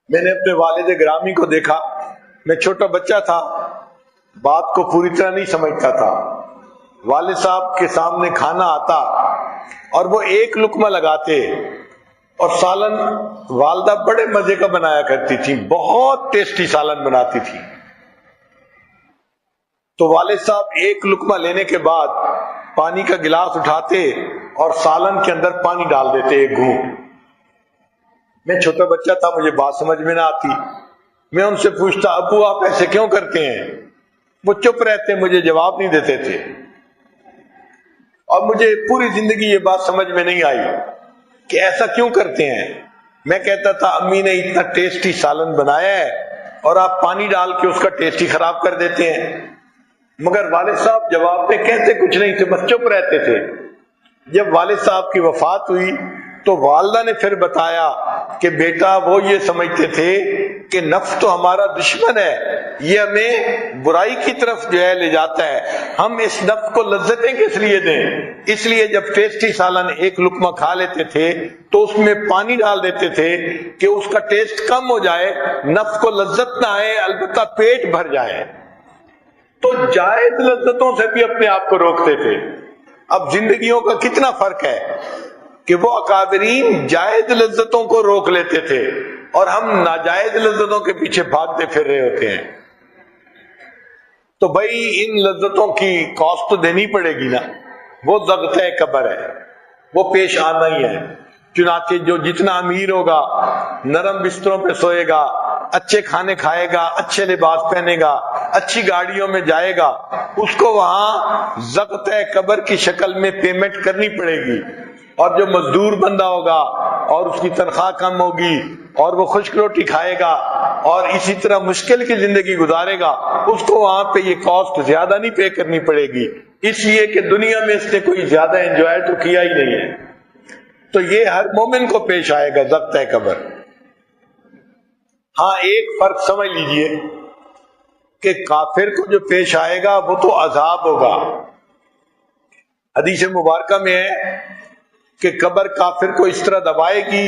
میں نے اپنے والد گرامی کو دیکھا، میں چھوٹا بچہ تھا، بات کو پوری طرح نہیں سمجھتا تھا۔ والد صاحب کے سامنے کھانا آتا اور وہ ایک لقمہ لگاتے اور سالن والدہ بڑے مزے کا بنایا کرتی تھی، بہت ٹیسٹی سالن بناتی تھی۔ تو والد صاحب ایک لقمہ لینے کے بعد پانی کا گلاس اٹھاتے اور سالن کے اندر پانی ڈال دیتے ایک گھونٹ۔ میں چھوٹا بچہ تھا، مجھے بات سمجھ میں نہ آتی، میں ان سے پوچھتا ابو آپ ایسے کیوں کرتے ہیں؟ وہ چپ رہتے، مجھے جواب نہیں دیتے تھے، اور مجھے پوری زندگی یہ بات سمجھ میں نہیں آئی کہ ایسا کیوں کرتے ہیں۔ میں کہتا تھا امی نے اتنا ٹیسٹی سالن بنایا ہے اور آپ پانی ڈال کے اس کا ٹیسٹ ہی خراب کر دیتے ہیں۔ مگر والد صاحب جواب میں کہتے کچھ نہیں تھے، بس چپ رہتے تھے۔ جب والد صاحب کی وفات ہوئی تو والدہ نے پھر بتایا کہ بیٹا وہ یہ سمجھتے تھے کہ نفس تو ہمارا دشمن ہے، یہ ہمیں برائی کی طرف جو ہے لے جاتا ہے، ہم اس نفس کو لذتیں کس لیے دیں؟ اس لیے جب ٹیسٹی سالن ایک لقمہ کھا لیتے تھے تو اس میں پانی ڈال دیتے تھے کہ اس کا ٹیسٹ کم ہو جائے، نفس کو لذت نہ آئے، البتہ پیٹ بھر جائے۔ تو جائز لذتوں سے بھی اپنے آپ کو روکتے تھے۔ اب زندگیوں کا کتنا فرق ہے کہ وہ اکابرین جائز لذتوں کو روک لیتے تھے اور ہم ناجائز لذتوں کے پیچھے بھاگتے پھر رہے ہوتے ہیں۔ تو بھائی ان لذتوں کی کاسٹ تو دینی پڑے گی نا، وہ ضغط قبر ہے، وہ پیش آنا ہی ہے۔ چنانچہ جو جتنا امیر ہوگا نرم بستروں پہ سوئے گا، اچھے کھانے کھائے گا، اچھے لباس پہنے گا، اچھی گاڑیوں میں جائے گا، اس کو وہاں ضغط قبر کی شکل میں پیمنٹ کرنی پڑے گی۔ اور جو مزدور بندہ ہوگا اور اس کی تنخواہ کم ہوگی اور وہ خشک روٹی کھائے گا اور اسی طرح مشکل کی زندگی گزارے گا، اس کو وہاں پہ یہ کاسٹ زیادہ نہیں پے کرنی پڑے گی، اس لیے کہ دنیا میں اس نے کوئی زیادہ انجوائے تو کیا ہی نہیں ہے۔ تو یہ ہر مومن کو پیش آئے گا ضغط قبر۔ ہاں ایک فرق سمجھ لیجئے کہ کافر کو جو پیش آئے گا وہ تو عذاب ہوگا۔ حدیث مبارکہ میں ہے کہ قبر کافر کو اس طرح دبائے گی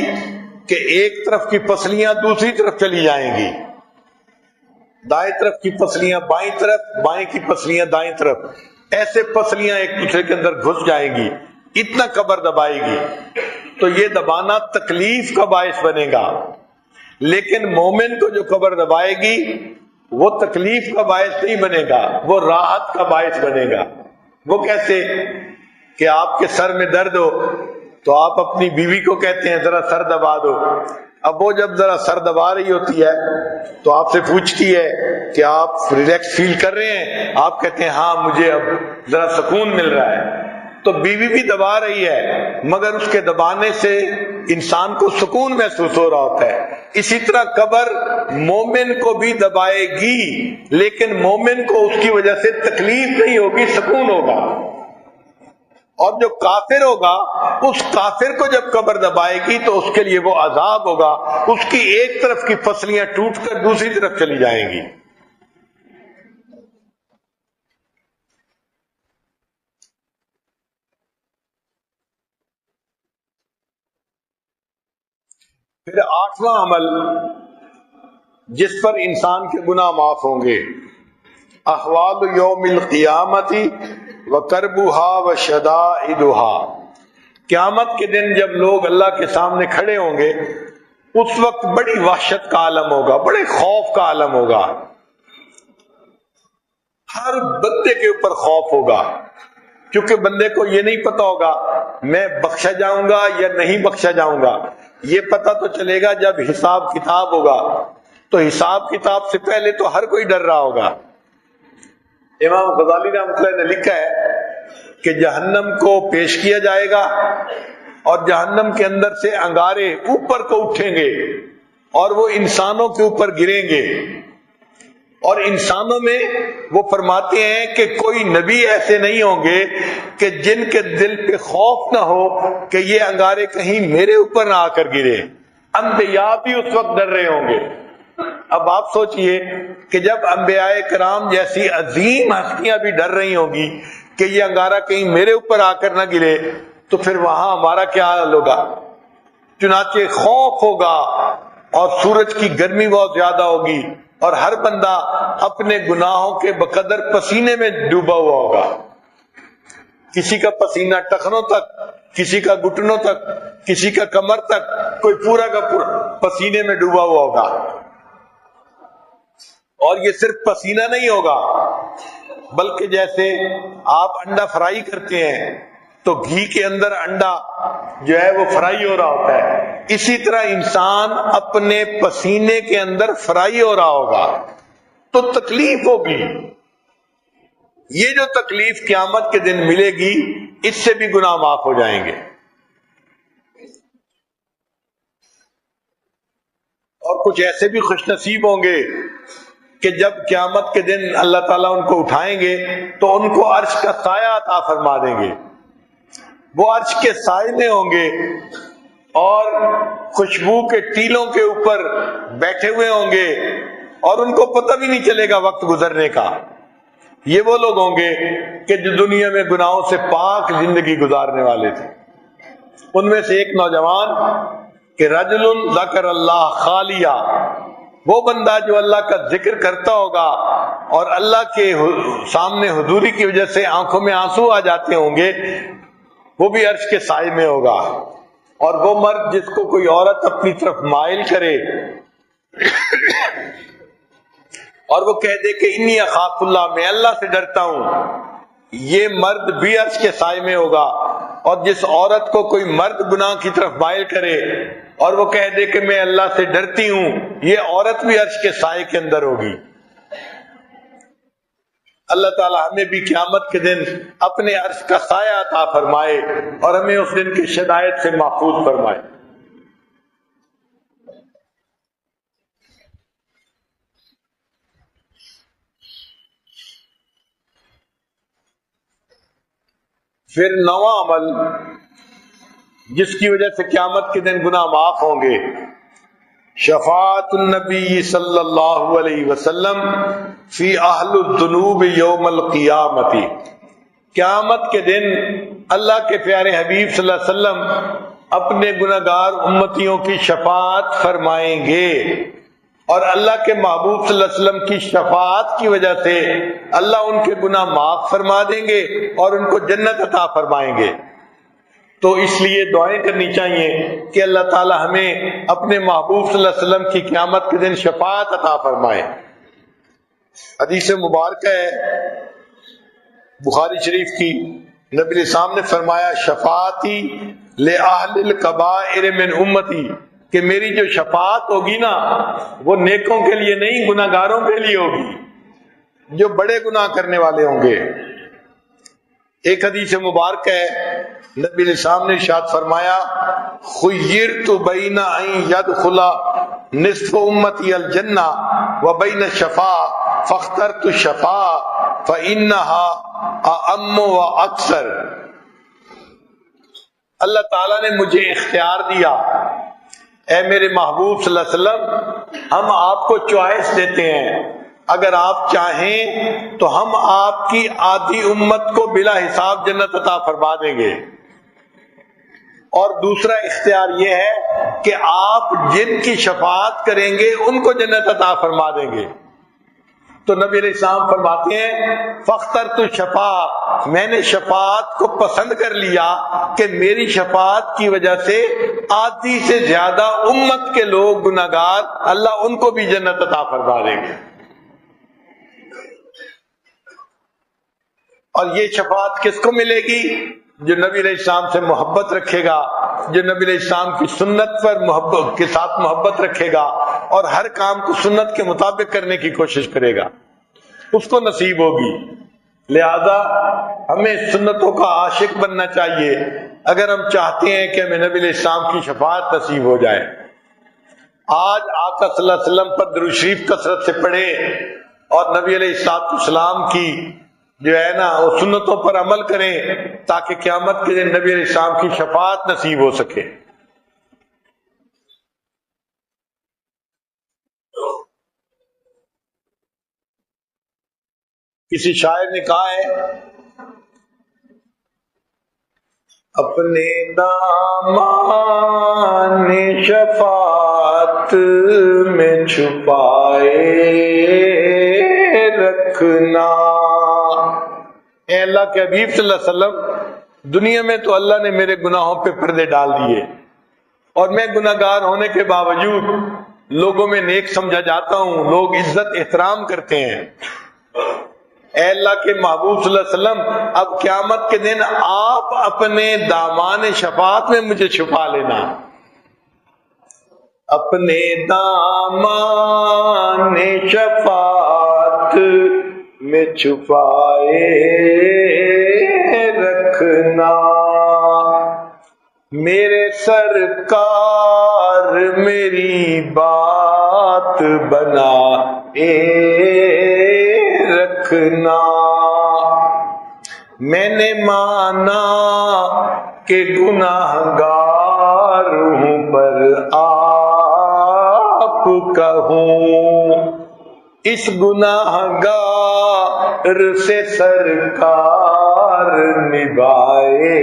کہ ایک طرف کی پسلیاں دوسری طرف چلی جائیں گی، دائیں طرف کی پسلیاں بائیں طرف، بائیں کی پسلیاں دائیں طرف، ایسے پسلیاں ایک دوسرے کے اندر گھس جائیں گی، اتنا قبر دبائے گی۔ تو یہ دبانا تکلیف کا باعث بنے گا، لیکن مومن کو جو قبر دبائے گی وہ تکلیف کا باعث نہیں بنے گا، وہ راحت کا باعث بنے گا۔ وہ کیسے؟ کہ آپ کے سر میں درد ہو تو آپ اپنی بیوی کو کہتے ہیں ذرا سر دبا دو، اب وہ جب ذرا سر دبا رہی ہوتی ہے تو آپ سے پوچھتی ہے کہ آپ ریلیکس فیل کر رہے ہیں؟ آپ کہتے ہیں ہاں مجھے اب ذرا سکون مل رہا ہے. تو بیوی بھی دبا رہی ہے مگر اس کے دبانے سے انسان کو سکون محسوس ہو رہا ہوتا ہے. اسی طرح قبر مومن کو بھی دبائے گی لیکن مومن کو اس کی وجہ سے تکلیف نہیں ہوگی، سکون ہوگا. اور جو کافر ہوگا اس کافر کو جب قبر دبائے گی تو اس کے لیے وہ عذاب ہوگا، اس کی ایک طرف کی پسلیاں ٹوٹ کر دوسری طرف چلی جائیں گی. پھر 8واں عمل جس پر انسان کے گناہ معاف ہوں گے، احوال یوم القیامتی وکربها وشدائدها. قیامت کے دن جب لوگ اللہ کے سامنے کھڑے ہوں گے اس وقت بڑی وحشت کا عالم ہوگا، بڑے خوف کا عالم ہوگا. ہر بندے کے اوپر خوف ہوگا کیونکہ بندے کو یہ نہیں پتا ہوگا میں بخشا جاؤں گا یا نہیں بخشا جاؤں گا. یہ پتا تو چلے گا جب حساب کتاب ہوگا. تو حساب کتاب سے پہلے تو ہر کوئی ڈر رہا ہوگا. امام غزالی رحمۃ اللہ نے لکھا ہے کہ جہنم کو پیش کیا جائے گا اور جہنم کے اندر سے انگارے اوپر کو اٹھیں گے اور وہ انسانوں کے اوپر گریں گے. اور انسانوں میں وہ فرماتے ہیں کہ کوئی نبی ایسے نہیں ہوں گے کہ جن کے دل پہ خوف نہ ہو کہ یہ انگارے کہیں میرے اوپر نہ آ کر گرے. انبیاء بھی اس وقت ڈر رہے ہوں گے. اب آپ سوچئے کہ جب انبیاء کرام جیسی عظیم ہستیاں بھی ڈر رہی ہوں گی کہ یہ انگارہ کہیں میرے اوپر آ کر نہ گرے تو پھر وہاں ہمارا کیا حال ہوگا. چنانچہ خوف ہوگا اور سورج کی گرمی بہت زیادہ ہوگی اور ہر بندہ اپنے گناہوں کے بقدر پسینے میں ڈوبا ہوا ہوگا. کسی کا پسینہ ٹخنوں تک، کسی کا گھٹنوں تک، کسی کا کمر تک، کوئی پورا کا پورا پسینے میں ڈوبا ہوا ہوگا. اور یہ صرف پسینہ نہیں ہوگا بلکہ جیسے آپ انڈا فرائی کرتے ہیں تو گھی کے اندر انڈا جو ہے وہ فرائی ہو رہا ہوتا ہے، اسی طرح انسان اپنے پسینے کے اندر فرائی ہو رہا ہوگا. تو تکلیف ہوگی. یہ جو تکلیف قیامت کے دن ملے گی اس سے بھی گناہ معاف ہو جائیں گے. اور کچھ ایسے بھی خوش نصیب ہوں گے کہ جب قیامت کے دن اللہ تعالیٰ ان کو اٹھائیں گے تو ان کو عرش کا سایہ عطا فرما دیں گے. وہ عرش کے سائے میں ہوں گے اور خوشبو کے ٹیلوں کے اوپر بیٹھے ہوئے ہوں گے اور ان کو پتہ بھی نہیں چلے گا وقت گزرنے کا. یہ وہ لوگ ہوں گے کہ جو دنیا میں گناہوں سے پاک زندگی گزارنے والے تھے. ان میں سے ایک نوجوان کہ رجل ذکر اللہ خالیہ، وہ بندہ جو اللہ کا ذکر کرتا ہوگا اور اللہ کے سامنے حضوری کی وجہ سے آنکھوں میں آنسو آ جاتے ہوں گے، وہ بھی عرش کے سائے میں ہوگا. اور وہ مرد جس کو کوئی عورت اپنی طرف مائل کرے اور وہ کہہ دے کہ انی اخاف اللہ، میں اللہ سے ڈرتا ہوں، یہ مرد بھی عرش کے سائے میں ہوگا. اور جس عورت کو کوئی مرد گناہ کی طرف مائل کرے اور وہ کہہ دے کہ میں اللہ سے ڈرتی ہوں، یہ عورت بھی عرش کے سائے کے اندر ہوگی. اللہ تعالیٰ ہمیں بھی قیامت کے دن اپنے عرش کا سایہ عطا فرمائے اور ہمیں اس دن کی شدائد سے محفوظ فرمائے. پھر 9واں عمل جس کی وجہ سے قیامت کے دن گناہ معاف ہوں گے، شفاعت النبی صلی اللہ علیہ وسلم فی اہل الذنوب یوم القیامت. قیامت کے دن اللہ کے پیارے حبیب صلی اللہ علیہ وسلم اپنے گناہگار امتیوں کی شفاعت فرمائیں گے اور اللہ کے محبوب صلی اللہ علیہ وسلم کی شفاعت کی وجہ سے اللہ ان کے گناہ معاف فرما دیں گے اور ان کو جنت عطا فرمائیں گے. تو اس لیے دعائیں کرنی چاہیے کہ اللہ تعالی ہمیں اپنے محبوب صلی اللہ علیہ وسلم کی قیامت کے دن شفاعت عطا فرمائے. حدیث مبارکہ ہے بخاری شریف کی، نبی السلام نے فرمایا شفاعتی لأہل الکبائر من امتی، کہ میری جو شفاعت ہوگی نا وہ نیکوں کے لیے نہیں گناہگاروں کے لیے ہوگی، جو بڑے گناہ کرنے والے ہوں گے۔ ایک حدیث مبارک ہے، نبی علیہ السلام نے ارشاد فرمایا خیرت بین ان یدخل نصف امتی الجنہ وبین الشفاعۃ فاخترت الشفاعۃ فانها اعم واکثر۔ اللہ تعالیٰ نے مجھے اختیار دیا، اے میرے محبوب صلی اللہ علیہ وسلم ہم آپ کو چوائس دیتے ہیں، اگر آپ چاہیں تو ہم آپ کی آدھی امت کو بلا حساب جنت عطا فرما دیں گے، اور دوسرا اختیار یہ ہے کہ آپ جن کی شفاعت کریں گے ان کو جنت عطا فرما دیں گے۔ تو نبی علیہ السلام فرماتے ہیں فاخترت الشفاعۃ، میں نے شفاعت کو پسند کر لیا کہ میری شفاعت کی وجہ سے آدھی سے زیادہ امت کے لوگ گناہگار اللہ ان کو بھی جنت عطا فرما دیں گے۔ اور یہ شفاعت کس کو ملے گی؟ جو نبی علیہ السلام سے محبت رکھے گا، جو نبی علیہ السلام کی سنت پر محبت کے ساتھ محبت رکھے گا اور ہر کام کو سنت کے مطابق کرنے کی کوشش کرے گا، اس کو نصیب ہوگی۔ لہذا ہمیں سنتوں کا عاشق بننا چاہیے اگر ہم چاہتے ہیں کہ ہمیں نبی علیہ السلام کی شفاعت نصیب ہو جائے۔ آج آقا صلی اللہ علیہ وسلم پر درود شریف کثرت سے پڑھے اور نبی علیہ السلام کی جو ہے نا وہ سنتوں پر عمل کریں تاکہ قیامت کے دن نبی علیہ السلام کی شفاعت نصیب ہو سکے۔ کسی شاعر نے کہا ہے اپنے دامان شفاعت میں چھپائے رکھنا۔ اے اللہ کے حبیب صلی اللہ علیہ وسلم، دنیا میں تو اللہ نے میرے گناہوں پہ پردے ڈال دیے اور میں گناہگار ہونے کے باوجود لوگوں میں نیک سمجھا جاتا ہوں، لوگ عزت احترام کرتے ہیں۔ اے اللہ کے محبوب صلی اللہ علیہ وسلم، اب قیامت کے دن آپ اپنے دامان شفاعت میں مجھے چھپا لینا، اپنے دامان شفاعت میں چھپائے رکھنا۔ میرے سرکار میری بات بنا رکھنا۔ میں نے مانا کہ گناہگار ہوں پر آپ کا ہوں، اس گناہگار سے سرکار نبھائے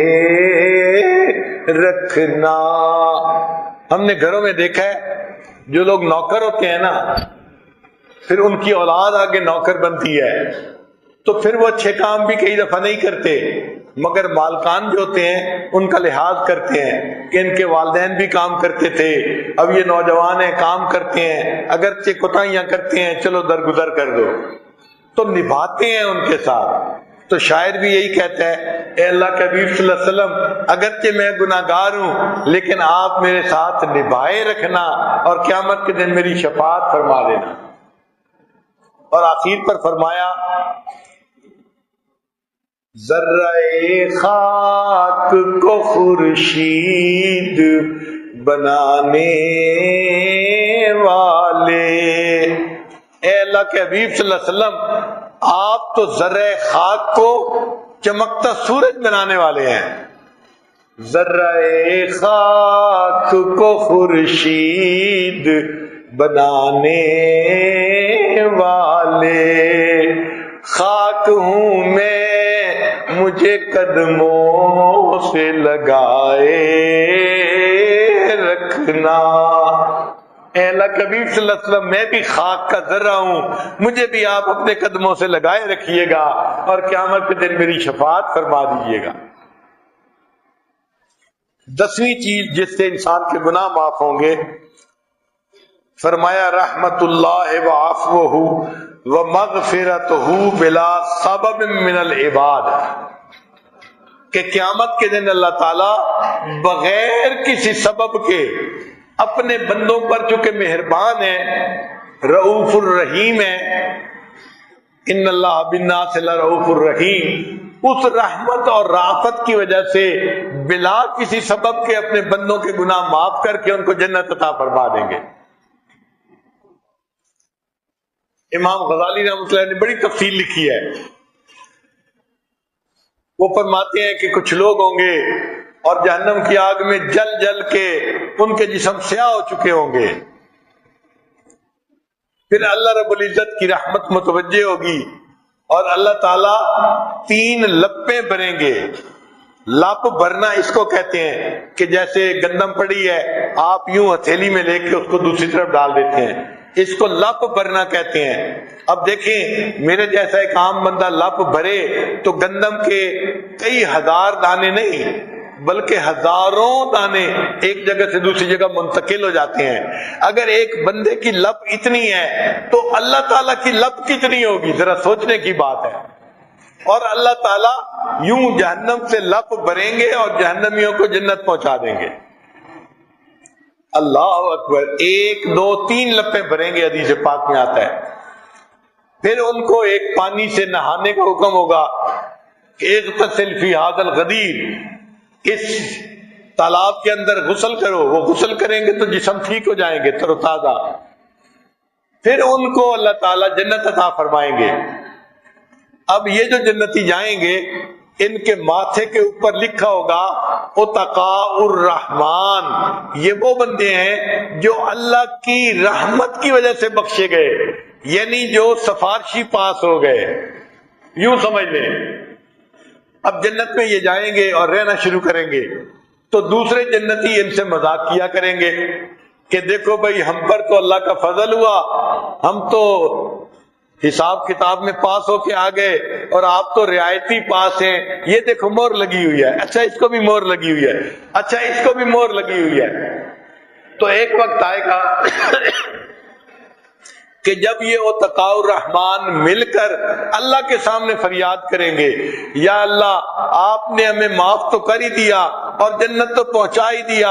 رکھنا۔ ہم نے گھروں میں دیکھا ہے جو لوگ نوکر ہوتے ہیں نا، پھر ان کی اولاد آگے نوکر بنتی ہے تو پھر وہ اچھے کام بھی کئی دفعہ نہیں کرتے، مگر مالکان جو ہوتے ہیں ان کا لحاظ کرتے ہیں کہ ان کے والدین بھی کام کرتے تھے، اب یہ نوجوان ہیں کام کرتے ہیں، اگرچہ کوتاہیاں کرتے ہیں چلو درگزر کر دو، تو نبھاتے ہیں ان کے ساتھ۔ تو شاعر بھی یہی کہتا ہے اے اللہ کے حبیب صلی اللہ علیہ وسلم، اگرچہ میں گناہگار ہوں لیکن آپ میرے ساتھ نبھائے رکھنا اور قیامت کے دن میری شفاعت فرما دینا۔ اور آخر پر فرمایا ذرہ خاک کو خورشید بنانے والے، اے اللہ کے حبیب صلی اللہ علیہ وسلم آپ تو ذرہ خاک کو چمکتا سورج بنانے والے ہیں، ذرہ خاک کو خورشید بنانے والے، خاک ہوں میں مجھے قدموں سے لگائے رکھنا۔ اے اللہ کے حبیب صلی اللہ علیہ وسلم، میں بھی خاک کا ذرہ ہوں، مجھے بھی آپ اپنے قدموں سے لگائے رکھیے گا اور قیامت کے دن میری شفاعت فرما دیجیے گا۔ 10ویں چیز جس سے انسان کے گناہ معاف ہوں گے، فرمایا رحمت اللہ وعفوہ ومغفرتہ بلا سبب من العباد، کہ قیامت کے دن اللہ تعالی بغیر کسی سبب کے اپنے بندوں پر چونکہ مہربان ہے، رؤوف الرحیم ہے، ان اللہ بالناس لرؤوف الرحیم، اس رحمت اور رافت کی وجہ سے بلا کسی سبب کے اپنے بندوں کے گناہ معاف کر کے ان کو جنت عطا فرما دیں گے۔ امام غزالی رحمۃ اللہ نے بڑی تفصیل لکھی ہے، وہ فرماتے ہیں کہ کچھ لوگ ہوں گے اور جہنم کی آگ میں جل جل کے ان کے جسم سیاہ ہو چکے ہوں گے، پھر اللہ رب العزت کی رحمت متوجہ ہوگی اور اللہ تعالیٰ 3 لپیں بھریں گے۔ لپ بھرنا اس کو کہتے ہیں کہ جیسے گندم پڑی ہے، آپ یوں ہتھیلی میں لے کے اس کو دوسری طرف ڈال دیتے ہیں، اس کو لپ بھرنا کہتے ہیں۔ اب دیکھیں میرے جیسا ایک عام بندہ لپ بھرے تو گندم کے کئی ہزار دانے نہیں بلکہ ہزاروں دانے ایک جگہ سے دوسری جگہ منتقل ہو جاتے ہیں۔ اگر ایک بندے کی لپ اتنی ہے تو اللہ تعالیٰ کی لپ کتنی ہوگی، ذرا سوچنے کی بات ہے۔ اور اللہ تعالیٰ یوں جہنم سے لپ بھریں گے اور جہنمیوں کو جنت پہنچا دیں گے۔ اللہ اکبر، 1 2 3 لپیں بھریں گے، حدیث پاک میں آتا ہے۔ پھر ان کو ایک پانی سے نہانے کا حکم ہوگا کہ اغتسل فی ھذا الغدیر، اس تالاب کے اندر غسل کرو۔ وہ غسل کریں گے تو جسم ٹھیک ہو جائیں گے، تر و تازہ۔ پھر ان کو اللہ تعالیٰ جنت عطا فرمائیں گے۔ اب یہ جو جنتی جائیں گے ان کے ماتھے کے اوپر لکھا ہوگا اتقاء الرحمن، یہ وہ بندے ہیں جو اللہ کی رحمت کی وجہ سے بخشے گئے، یعنی جو سفارشی پاس ہو گئے، یوں سمجھ لیں۔ اب جنت میں یہ جائیں گے اور رہنا شروع کریں گے تو دوسرے جنتی ان سے مذاق کیا کریں گے کہ دیکھو بھائی ہم پر تو اللہ کا فضل ہوا، ہم تو حساب کتاب میں پاس ہو کے آ گئے اور آپ تو رعایتی پاس ہیں، یہ دیکھو مہر لگی ہوئی ہے، اچھا اس کو بھی مہر لگی ہوئی ہے، اچھا اس کو بھی مہر لگی ہوئی ہے۔ تو ایک وقت آئے گا کہ جب یہ اتقاء الرحمن مل کر اللہ کے سامنے فریاد کریں گے، یا اللہ آپ نے ہمیں معاف تو کر ہی دیا اور جنت تو پہنچا ہی دیا،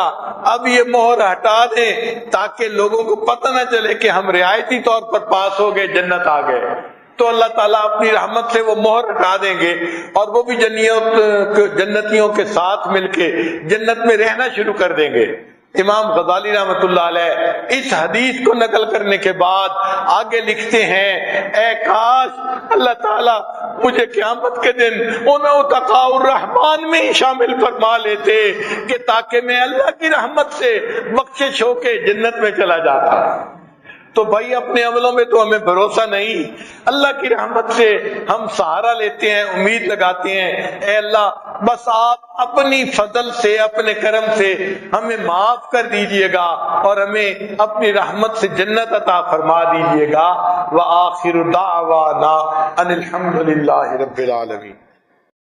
اب یہ مہر ہٹا دیں تاکہ لوگوں کو پتہ نہ چلے کہ ہم رعایتی طور پر پاس ہو گئے، جنت آ گئے۔ تو اللہ تعالیٰ اپنی رحمت سے وہ مہر ہٹا دیں گے اور وہ بھی جنتیوں کے ساتھ مل کے جنت میں رہنا شروع کر دیں گے۔ امام غزالی رحمۃ اللہ علیہ اس حدیث کو نقل کرنے کے بعد آگے لکھتے ہیں، اے کاش اللہ تعالیٰ مجھے قیامت کے دن ان اتقاء الرحمن میں ہی شامل فرما لیتے کہ تاکہ میں اللہ کی رحمت سے بخشش ہو کے جنت میں چلا جاتا۔ تو بھائی اپنے عملوں میں تو ہمیں بھروسہ نہیں، اللہ کی رحمت سے ہم سہارا لیتے ہیں، امید لگاتے ہیں، اے اللہ بس آپ اپنی فضل سے اپنے کرم سے ہمیں معاف کر دیجئے گا اور ہمیں اپنی رحمت سے جنت عطا فرما دیجئے گا۔ وآخر دعوانا ان الحمد للہ رب العالمین۔